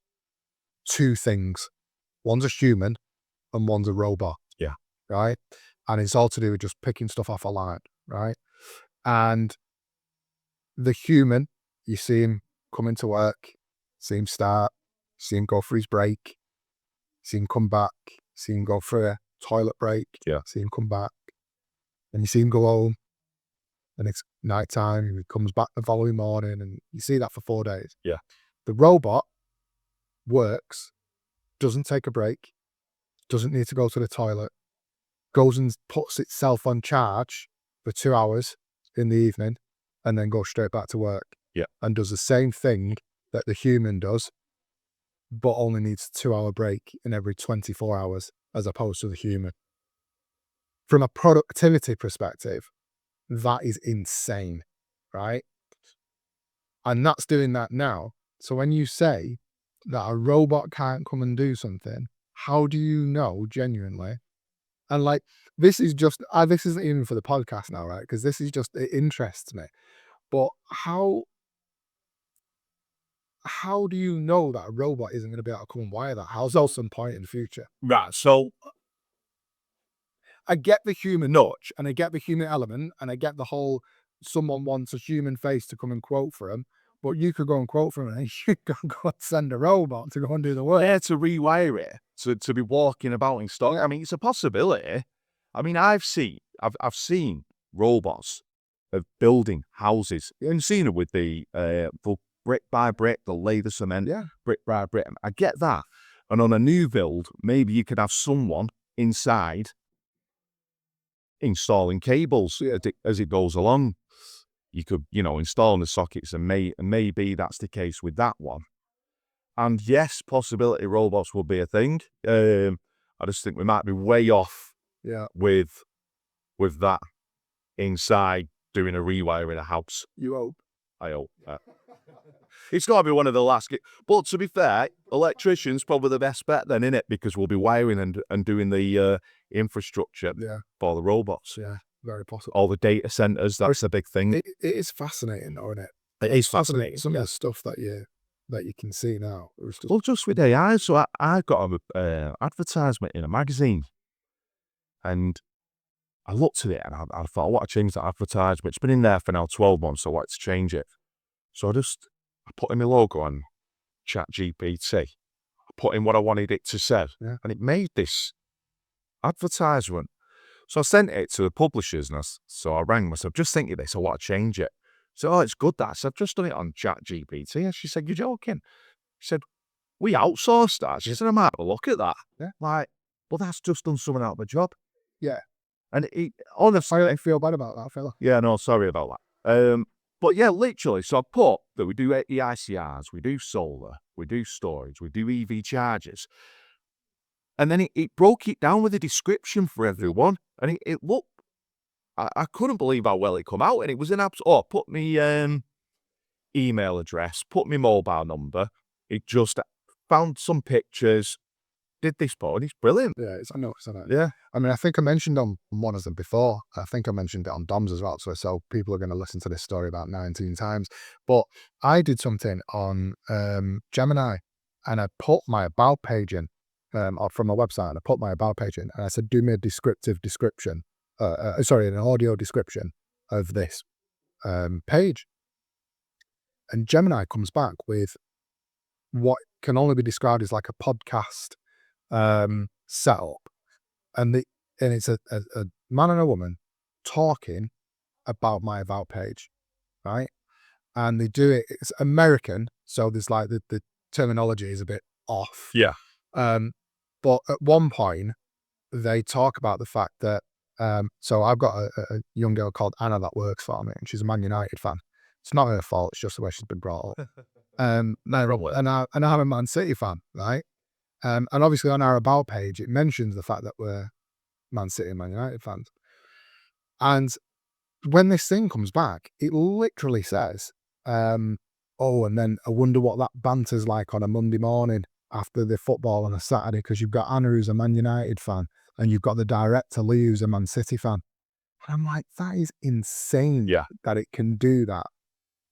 2 things. One's a human and one's a robot. Yeah. Right? And it's all to do with just picking stuff off a line, right? And the human, you see him come into work, see him start, see him go for his break, see him come back, see him go for a toilet break, Yeah. see him come back, and you see him go home, and it's night time, he comes back the following morning, and you see that for 4 days. Yeah. The robot works, doesn't take a break, doesn't need to go to the toilet, goes and puts itself on charge for 2 hours in the evening, and then goes straight back to work. Yeah. And does the same thing that the human does, but only needs a 2-hour break in every 24 hours as opposed to the human. From a productivity perspective, that is insane, right? And that's doing that now. So when you say that a robot can't come and do something, how do you know genuinely? And like, this is just, this isn't even for the podcast now, right? Because this is just, it interests me. But how do you know that a robot isn't going to be able to come and wire that? How's at some point in the future? Right. So I get the human nudge, and I get the human element, and I get the whole someone wants a human face to come and quote for him, but you could go and quote for him, and you could go and send a robot to go and do the work. yeah, to rewire it, to be walking about in stock. I mean, it's a possibility. I mean, I've seen robots of building houses. You've seen it with the brick by brick, they'll lay the cement, Yeah. brick by brick. I get that. And on a new build, maybe you could have someone inside installing cables as it goes along. You could, install the sockets, and maybe that's the case with that one. And yes, possibility robots will be a thing. I just think we might be way off with that inside doing a rewire in a house. You hope. I hope. It's got to be one of the last. But to be fair, electrician's probably the best bet then, innit? Because we'll be wiring and doing the infrastructure for the robots. Yeah, very possible. All the data centers, that's a big thing. It is fascinating, though, isn't it? It is fascinating. Some of the stuff that you can see now. Well, just with AI, so I got an advertisement in a magazine, and I looked at it and I thought, I want to change that advertisement. It's been in there for now 12 months, so I wanted to change it. So I put in my logo on ChatGPT. I put in what I wanted it to say, and it made this advertisement. So I sent it to the publishers, and so I rang myself, just thinking of this, I want to change it. So, it's good that. So I've just done it on ChatGPT. And she said, you're joking. She said, we outsourced that. She said, I might have a look at that. Yeah. Like, well, that's just done someone out of a job. Yeah. And honestly, I feel bad about that, fella. Yeah, no, sorry about that. But yeah, literally, so I put that we do EICRs, we do solar, we do storage, we do EV chargers. And then it broke it down with a description for everyone. And it looked, I couldn't believe how well it come out. And it was an put me email address, put me mobile number. It just found some pictures, did this part, and it's brilliant. Yeah, I know, isn't it? Yeah. I mean, I think I mentioned on one of them before. I think I mentioned it on Dom's as well. So people are going to listen to this story about 19 times. But I did something on Gemini, and I put my about page in, from my website, and I put my about page in, and I said, do me a descriptive description, an audio description of this page. And Gemini comes back with what can only be described as like a podcast setup. And it's a man and a woman talking about my about page, right? And they do it, it's American, so there's like the terminology is a bit off. Yeah. But at one point, they talk about the fact that, so I've got a young girl called Anna that works for me, and she's a Man United fan. It's not her fault, it's just the way she's been brought up. And I'm a Man City fan, right? And obviously on our about page, it mentions the fact that we're Man City and Man United fans. And when this thing comes back, it literally says, oh, and then I wonder what that banter's like on a Monday morning after the football on a Saturday, because you've got Anna who's a Man United fan, and you've got the director Lee who's a Man City fan. And I'm like, that is insane that it can do that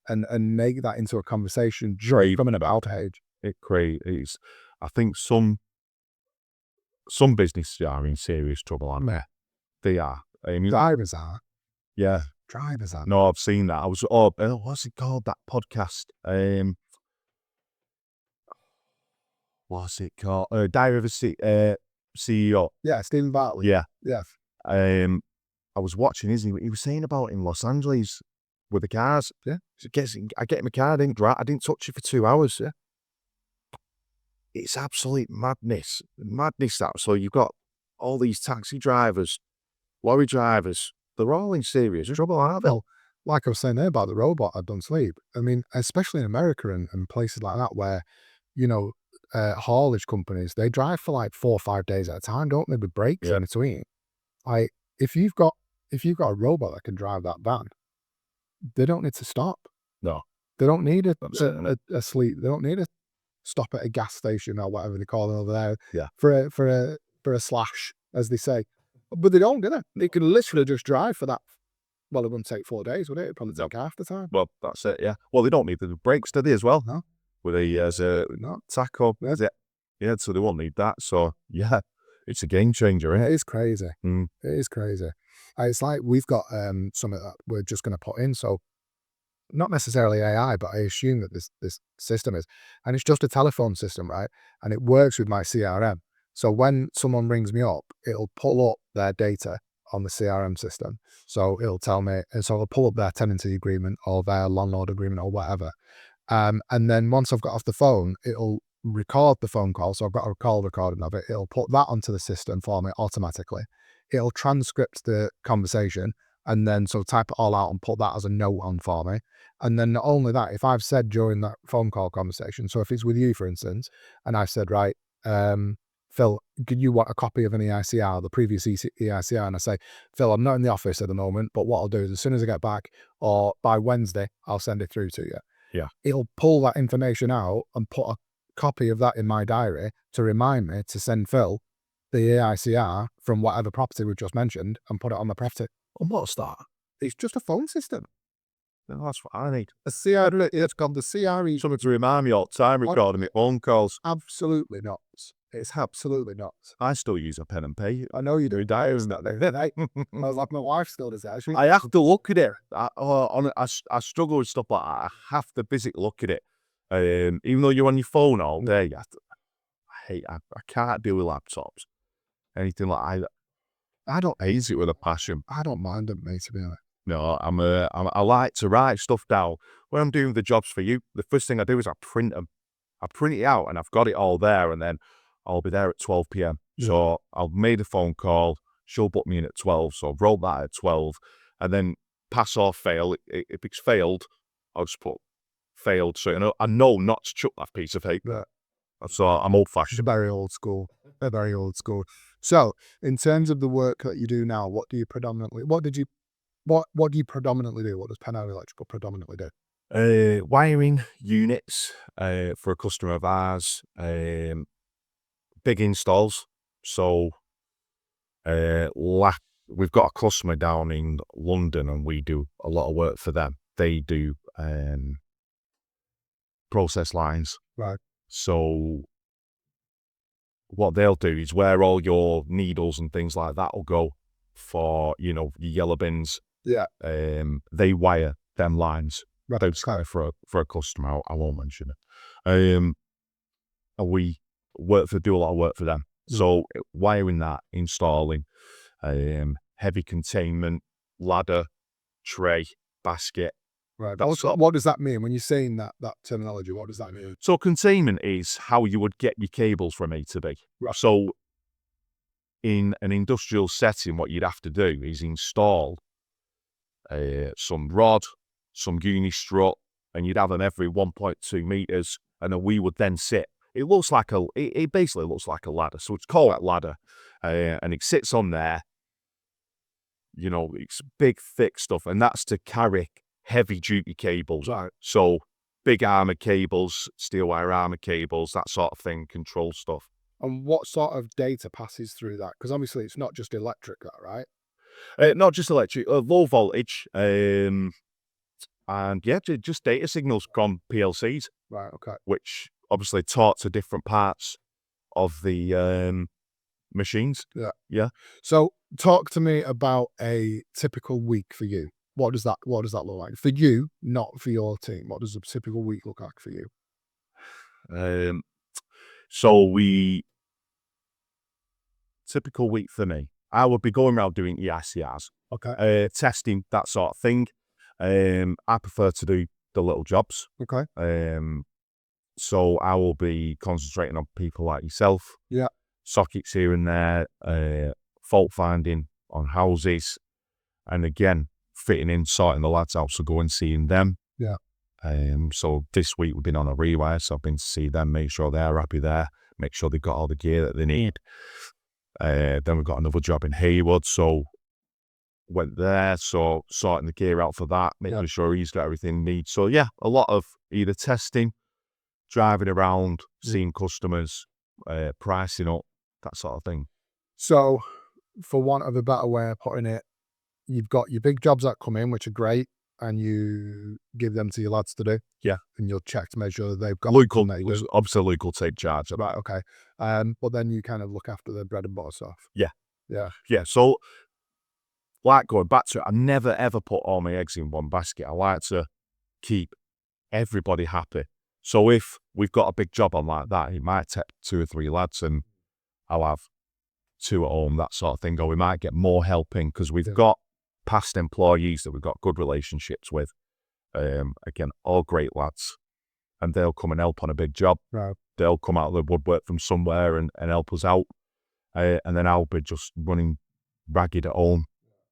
and make that into a conversation from an about page. It creates, I think some businesses are in serious trouble, aren't they? They are. I mean, Drivers are. Yeah. Drivers are. No, I've seen that. I was, what's it called, that podcast? What's it called? Diary of a CEO. Yeah, Stephen Bartley. Yeah. Yeah. I was watching he was saying about in Los Angeles with the cars. Yeah. So I get in my car, I didn't touch it for 2 hours. Yeah. It's absolute madness. Madness that. So you've got all these taxi drivers, lorry drivers, they're all in serious trouble, aren't they? Well, like I was saying there about the robot at Don't Sleep, I mean, especially in America and places like that where, you know, haulage companies, they drive for like 4 or 5 days at a time, don't they, with breaks in between. Like, if you've got a robot that can drive that van, they don't need to stop. No. They don't need a sleep. They don't need to stop at a gas station or whatever they call it over there. Yeah. For a slash, as they say. But they don't, do they? They can literally just drive for that. Well, it wouldn't take 4 days, would it? It'd probably take half the time. Well, that's it, yeah. Well, they don't need the brakes, do they, as well? No. With a taco. Yes. Yeah, so they won't need that. So, yeah, it's a game changer, isn't it? It is crazy. Mm. It is crazy. It's like we've got something that we're just going to put in. So, not necessarily AI, but I assume that this system is. And it's just a telephone system, right? And it works with my CRM. So when someone rings me up, it'll pull up their data on the CRM system. So it'll tell me, and so it'll pull up their tenancy agreement or their landlord agreement or whatever. And then once I've got off the phone, it'll record the phone call. So I've got a call recording of it. It'll put that onto the system for me automatically. It'll transcript the conversation and then so type it all out and put that as a note on for me. And then not only that, if I've said during that phone call conversation, so if it's with you, for instance, and I said, right, Phil, could you want a copy of an EICR, the previous EICR? And I say, Phil, I'm not in the office at the moment, but what I'll do is as soon as I get back or by Wednesday, I'll send it through to you. Yeah. It'll pull that information out and put a copy of that in my diary to remind me to send Phil the EICR from whatever property we've just mentioned and put it on the property. And what's that? It's just a phone system. No, that's what I need. A CRE, it's called the CRE. Something to remind me all the time recording my phone calls. Absolutely nuts. It's absolutely nuts. I still use a pen and pay. I know you do. Diaries and that. I was like, my wife still does that. I have to look at it. I struggle with stuff like that. I have to physically look at it. Even though you're on your phone all day, I can't deal with laptops. Anything like that. I don't hate it with a passion. I don't mind them, mate, to be honest. No, I like to write stuff down. When I'm doing the jobs for you, the first thing I do is I print them. I print it out and I've got it all there, and then I'll be there at 12 p.m. So I've made a phone call. She'll book me in at 12. So I've wrote that at 12. And then pass or fail. If it's failed, I'll just put failed. So I know not to chuck that piece of paper. So I'm old-fashioned. Very old school. Very old school. So in terms of the work that you do now, what do you predominantly do? What does Pennine Electrical predominantly do? Wiring units for a customer of ours. Big installs. So we've got a customer down in London and we do a lot of work for them. They do process lines. Right. So what they'll do is where all your needles and things like that will go for, you know, your yellow bins. Yeah. They wire them lines. Right. Outside for a customer. I won't mention it. And we do a lot of work for them. So wiring that, installing, heavy containment, ladder, tray, basket. Right. What does that mean when you're saying that terminology? What does that mean? So containment is how you would get your cables from A to B. Right. So in an industrial setting, what you'd have to do is install some rod, some uni strut, and you'd have them every 1.2 meters, and then we would then sit. It basically looks like a ladder, so it's called a ladder, and it sits on there. You know, it's big, thick stuff, and that's to carry heavy duty cables. Right. So big armor cables, steel wire armor cables, that sort of thing, control stuff. And what sort of data passes through that? Because obviously it's not just electric, right? Not just electric, low voltage, and yeah, just data signals from PLCs. Right. Okay. Which obviously talk to different parts of the machines. Yeah. Yeah. So talk to me about a typical week for you. What does that look like for you, not for your team? What does a typical week look like for you? So typical week for me, I would be going around doing EICRs, Okay. testing, that sort of thing. I prefer to do the little jobs. Okay. So I will be concentrating on people like yourself. Yeah. Sockets here and there, fault finding on houses, and again, fitting in, sorting the lads out, so going seeing them. Yeah. So this week we've been on a rewire, so I've been to see them, make sure they're happy there, make sure they've got all the gear that they need. Then we've got another job in Haywood, so went there, so sorting the gear out for that, making sure he's got everything he needs. So yeah, a lot of either testing, driving around, seeing customers, pricing up, that sort of thing. So, for want of a better way of putting it, you've got your big jobs that come in, which are great, and you give them to your lads to do. Yeah. And you'll check to make sure that they've got. Obviously Luke will take charge of that. Right. Okay. But then you kind of look after the bread and butter stuff. Yeah. Yeah. Yeah. So, like going back to it, I never ever put all my eggs in one basket. I like to keep everybody happy. So if we've got a big job on like that, it might take 2 or 3 lads, and I'll have 2 at home, that sort of thing. Or we might get more help in because we've got past employees that we've got good relationships with. Again, all great lads, and they'll come and help on a big job. Right. They'll come out of the woodwork from somewhere and help us out. And then I'll be just running ragged at home,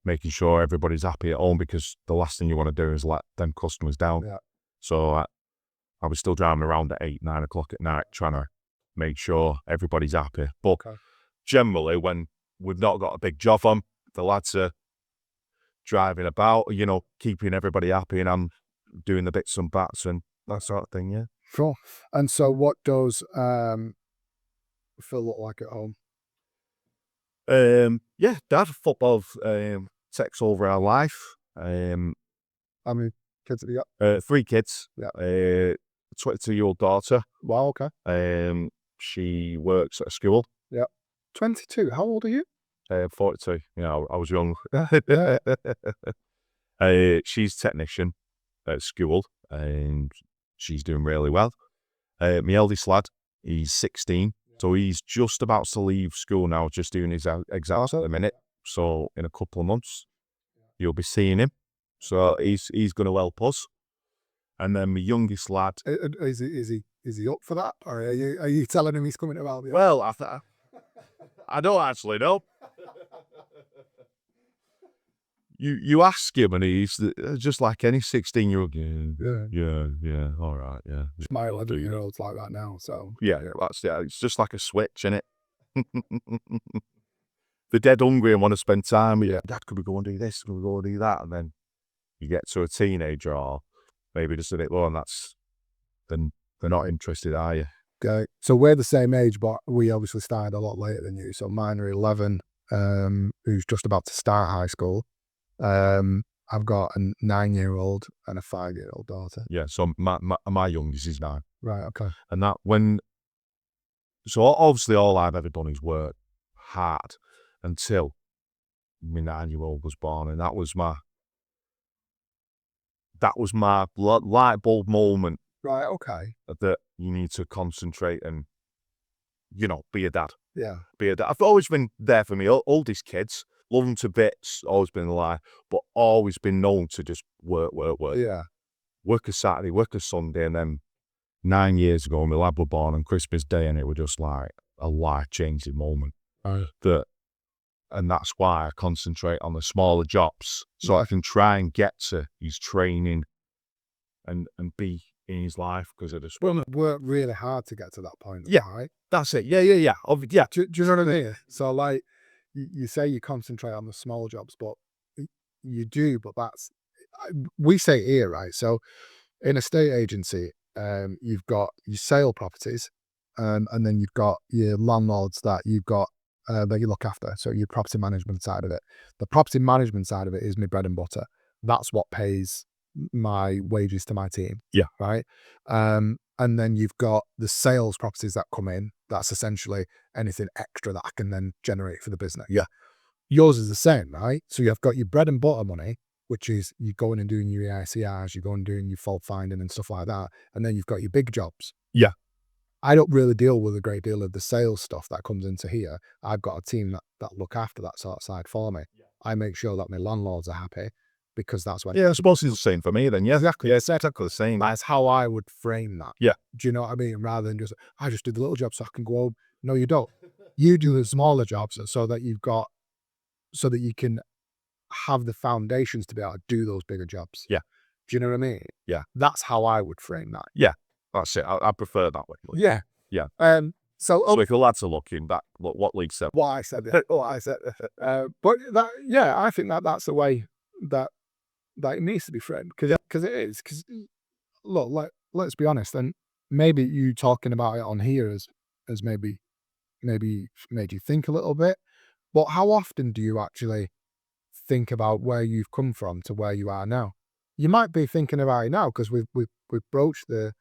making sure everybody's happy at home, because the last thing you want to do is let them customers down. Yeah. So I was still driving around at 8, 9 o'clock at night trying to make sure everybody's happy. But generally, when we've not got a big job on, the lads are driving about, you know, keeping everybody happy, and I'm doing the bits and bats and that sort of thing, yeah. Sure. And so what does Phil look like at home? Yeah, Dad, football takes over our life. How many kids have you got? 3 kids. Yeah. 22-year-old daughter. Wow. Okay. She works at a school. Yeah. 22. How old are you? 42. Yeah, I was young. She's technician at school, and she's doing really well. My eldest lad, he's 16, so he's just about to leave school now, just doing his exams at the minute. So in a couple of months, you'll be seeing him. So he's going to help us. And then my youngest lad, is he up for that, or are you telling him he's coming to help you? Well, I don't actually know. You ask him, and he's just like any 16-year-old. Yeah, all right, yeah. My 11-year-old's like that now, so yeah, it's just like a switch, innit? They're dead hungry and want to spend time with you. Dad, could we go and do this? Could we go and do that? And then you get to a teenager, or maybe just a bit lower, and then they're not interested, are you? Okay. So we're the same age, but we obviously started a lot later than you. So mine are 11, who's just about to start high school. I've got a 9-year-old and a 5-year-old daughter. Yeah, so my youngest is 9. Right, okay. And that when So obviously all I've ever done is work hard until my 9-year-old was born, and that was my light bulb moment Right, okay. that you need to concentrate and, be a dad. Yeah. Be a dad. I've always been there for me. Oldest kids, love them to bits, always been alive, but always been known to just work. Yeah. Work a Saturday, work a Sunday, and then 9 years ago, my lad were born on Christmas Day, and it was just like a life-changing moment. And that's why I concentrate on the smaller jobs, so I can try and get to his training and be in his life, because I just Work really hard to get to that point. Yeah. Right? That's it. Yeah. Yeah. Do you know what I mean? So like, you say you concentrate on the small jobs, but you do, but we say here, right? So in a state agency, you've got your sale properties, and then you've got your landlords that you look after. So your property management side of it. The property management side of it is my bread and butter. That's what pays my wages to my team. Yeah. Right. And then you've got the sales properties that come in. That's essentially anything extra that I can then generate for the business. Yeah. Yours is the same, right? So you've got your bread and butter money, which is you going and doing your EICRs, you go and doing your fault finding and stuff like that. And then you've got your big jobs. Yeah. I don't really deal with a great deal of the sales stuff that comes into here. I've got a team that look after that sort of side for me. Yeah. I make sure that my landlords are happy, because that's when... Yeah, I suppose it's the same for me then. Yeah, exactly. Yeah, it's exactly the same. That's how I would frame that. Yeah. Do you know what I mean? Rather than just, I just do the little jobs so I can go home. No, you don't. You do the smaller jobs so that you can have the foundations to be able to do those bigger jobs. Yeah. Do you know what I mean? Yeah. That's how I would frame that. Yeah. That's it. I prefer that way. Yeah. Yeah. So if the lads are looking, what League said. What I said. But I think that's the way that it needs to be framed, because it is. Because look, let's be honest, and maybe you talking about it on here as maybe made you think a little bit. But how often do you actually think about where you've come from to where you are now? You might be thinking about it now because we've broached the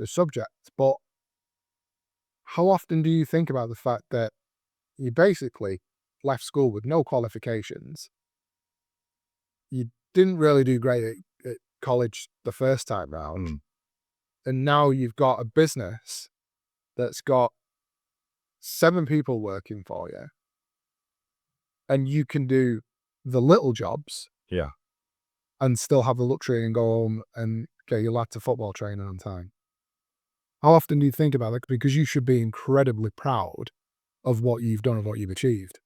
subject, but how often do you think about the fact that you basically left school with no qualifications? You didn't really do great at college the first time round, and now you've got a business that's got 7 people working for you, and you can do the little jobs, Yeah, and still have the luxury and go home and get your lad to football training on time. How often do you think about that? Because you should be incredibly proud of what you've done and what you've achieved.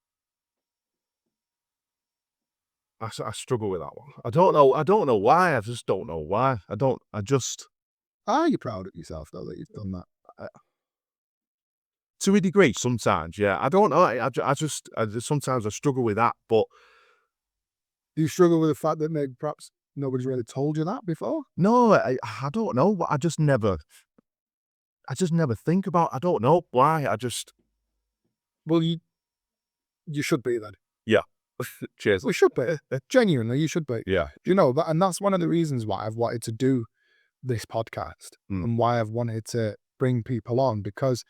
I struggle with that one. I don't know why. I just don't know why. Are you proud of yourself though that you've done that? To a degree, sometimes, yeah. I don't know. I just sometimes I struggle with that. But do you struggle with the fact that maybe perhaps nobody's really told you that before? No, I don't know. But I just never think about. I don't know why. Well, you should be then. Yeah. Cheers. We should be. Genuinely, you should be. Yeah. You know that, and that's one of the reasons why I've wanted to do this podcast and why I've wanted to bring people on, because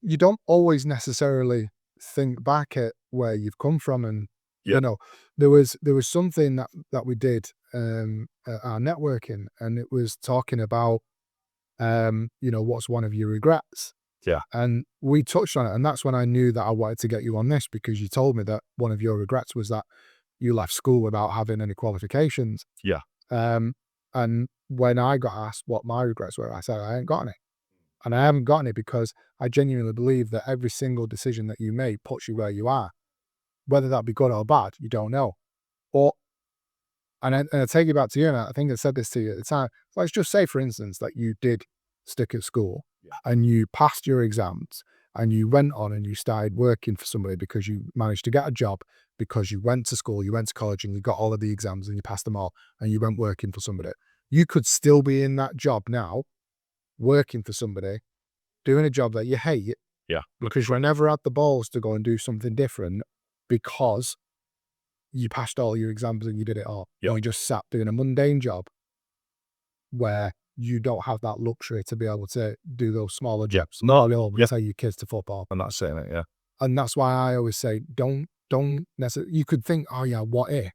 you don't always necessarily think back at where you've come from. And you know, there was something that we did at our networking, and it was talking about what's one of your regrets. Yeah. And we touched on it, and that's when I knew that I wanted to get you on this, because you told me that one of your regrets was that you left school without having any qualifications. Yeah. And when I got asked what my regrets were, I said I ain't got any. And I haven't got any because I genuinely believe that every single decision that you make puts you where you are. Whether that be good or bad, you don't know. And I take you back to you, and I think I said this to you at the time. Let's just say, for instance, that you did stick at school and you passed your exams and you went on and you started working for somebody because you managed to get a job, because you went to school, you went to college and you got all of the exams and you passed them all, and you went working for somebody. You could still be in that job now, working for somebody, doing a job that you hate. Yeah. Because you never had the balls to go and do something different because you passed all your exams and you did it all. Yeah. You just sat doing a mundane job where you don't have that luxury to be able to do those smaller Yeah. jobs. No, Be able to yeah. take your kids to football. I'm not saying it, yeah. And that's why I always say, don't necessarily, you could think, oh yeah, what if?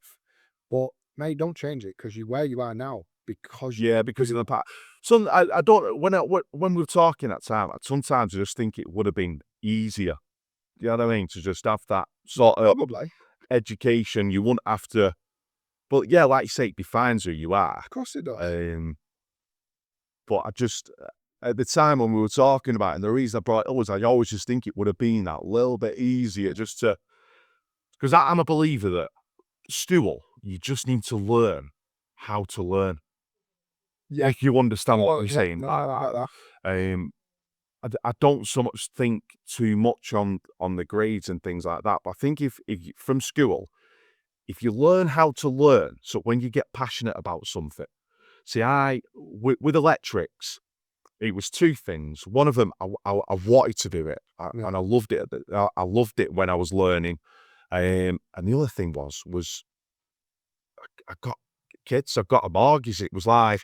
But mate, don't change it because where you are now, because Yeah, because of the past. So I don't, when we were talking that time, sometimes I just think it would have been easier. You know what I mean? To just have that sort of probably, education. You wouldn't have to, but yeah, like you say, it defines who you are. of course it does. But I just, at the time when we were talking about it, and the reason I brought it up was I always just think it would have been that little bit easier just to, because I'm a believer that school, you just need to learn how to learn. Yeah. If you understand what I'm Yeah, saying. no, I like that. I don't so much think too much on the grades and things like that. But I think if you, from school, if you learn how to learn, so when you get passionate about something, see, with electrics, it was two things. One of them, I wanted to do it, and I loved it. I loved it when I was learning. And the other thing was I got kids, I got a mortgage. It was like,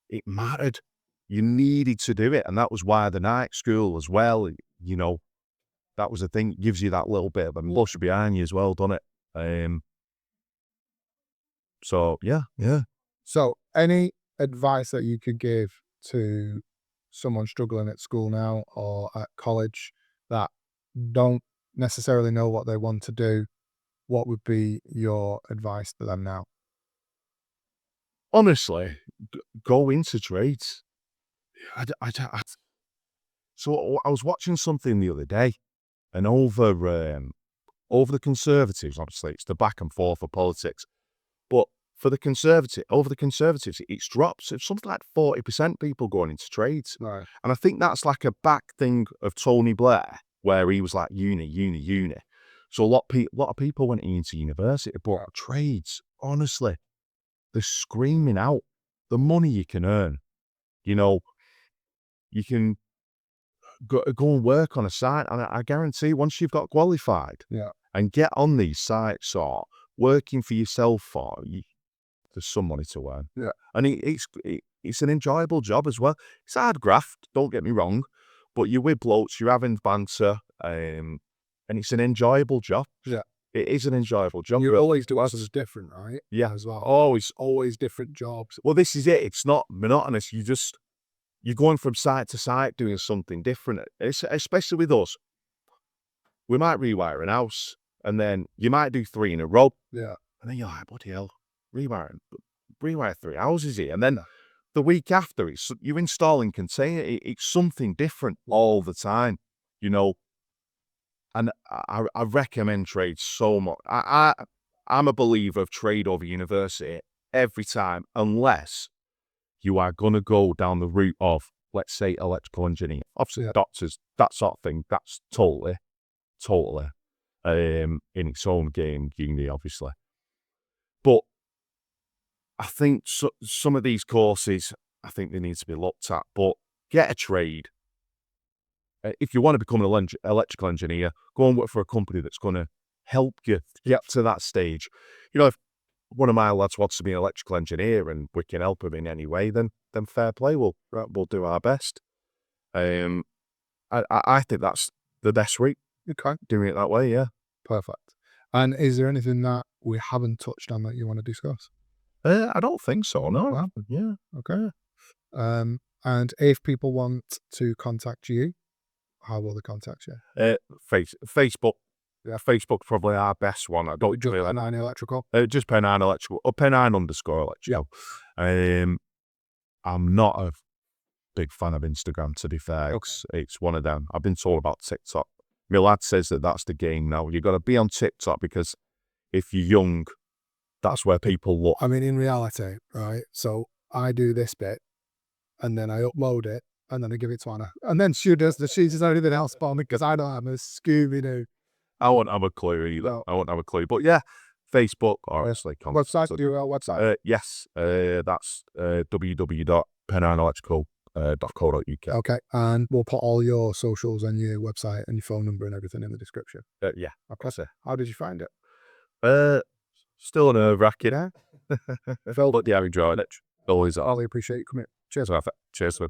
it mattered. You needed to do it. And that was why the night school as well, you know, that was the thing. It gives you that little bit of a push behind you as well, doesn't it? So, yeah. So, any advice that you could give to someone struggling at school now or at college that don't necessarily know what they want to do, what would be your advice to them now? Honestly, go into trades. So I was watching something the other day, and over the Conservatives, obviously, it's the back and forth of politics. But over the Conservatives, it's dropped. It's something like 40% people going into trades. Right. And I think that's like a back thing of Tony Blair, where he was like uni. So a lot of people went into university, but trades, honestly, they're screaming out the money you can earn. You know, you can go and work on a site, and I guarantee once you've got qualified and get on these sites or working for yourself, there's some money to earn. Yeah. And it's an enjoyable job as well. It's hard graft, don't get me wrong, but you're with blokes, you're having banter, and it's an enjoyable job. Yeah. It is an enjoyable job. You always do us as different, right? Yeah. As well. Always different jobs. Well, this is it. It's not monotonous. You're going from site to site doing something different. Especially with us. We might rewire an house, and then you might do 3 in a row. Yeah. And then you're like, bloody hell, rewire 3 houses here. And then the week after, you're installing container. It's something different all the time, you know. And I recommend trade so much. I'm a believer of trade over university every time, unless you are going to go down the route of, let's say, electrical engineering. Obviously, doctors, that sort of thing, that's totally in its own game, uni, obviously. But I think some of these courses, I think they need to be looked at. But get a trade. If you want to become an electrical engineer, go and work for a company that's going to help you get to that stage. You know, if one of my lads wants to be an electrical engineer and we can help him in any way, then fair play. We'll do our best. I think that's the best route. Okay. Doing it that way, yeah. Perfect. And is there anything that we haven't touched on that you want to discuss? I don't think so, no. Well, Yeah. okay. And if people want to contact you, how will they contact you? Facebook. Yeah, Facebook's probably our best one. I don't Just really Pennine Electrical? just Pennine Electrical, or Pennine_Electrical. I'm not a big fan of Instagram, to be fair. It's one of them. I've been told about TikTok. My lad says that's the game now. You've got to be on TikTok because if you're young, that's where people look. I mean, in reality, right? So I do this bit, and then I upload it, and then I give it to Anna. And then she does anything else for me because I don't have a Scooby-Doo. I won't have a clue either. No. I won't have a clue. But yeah, Facebook, obviously. Website, do your website? Yes, that's www.pennineelectrical.co.uk. Okay, and we'll put all your socials and your website and your phone number and everything in the description. Yeah. Okay. How did you find it? Still nerve-wracking, but yeah, I enjoyed it. Always. I really appreciate you coming. Cheers, Rafa. Cheers, for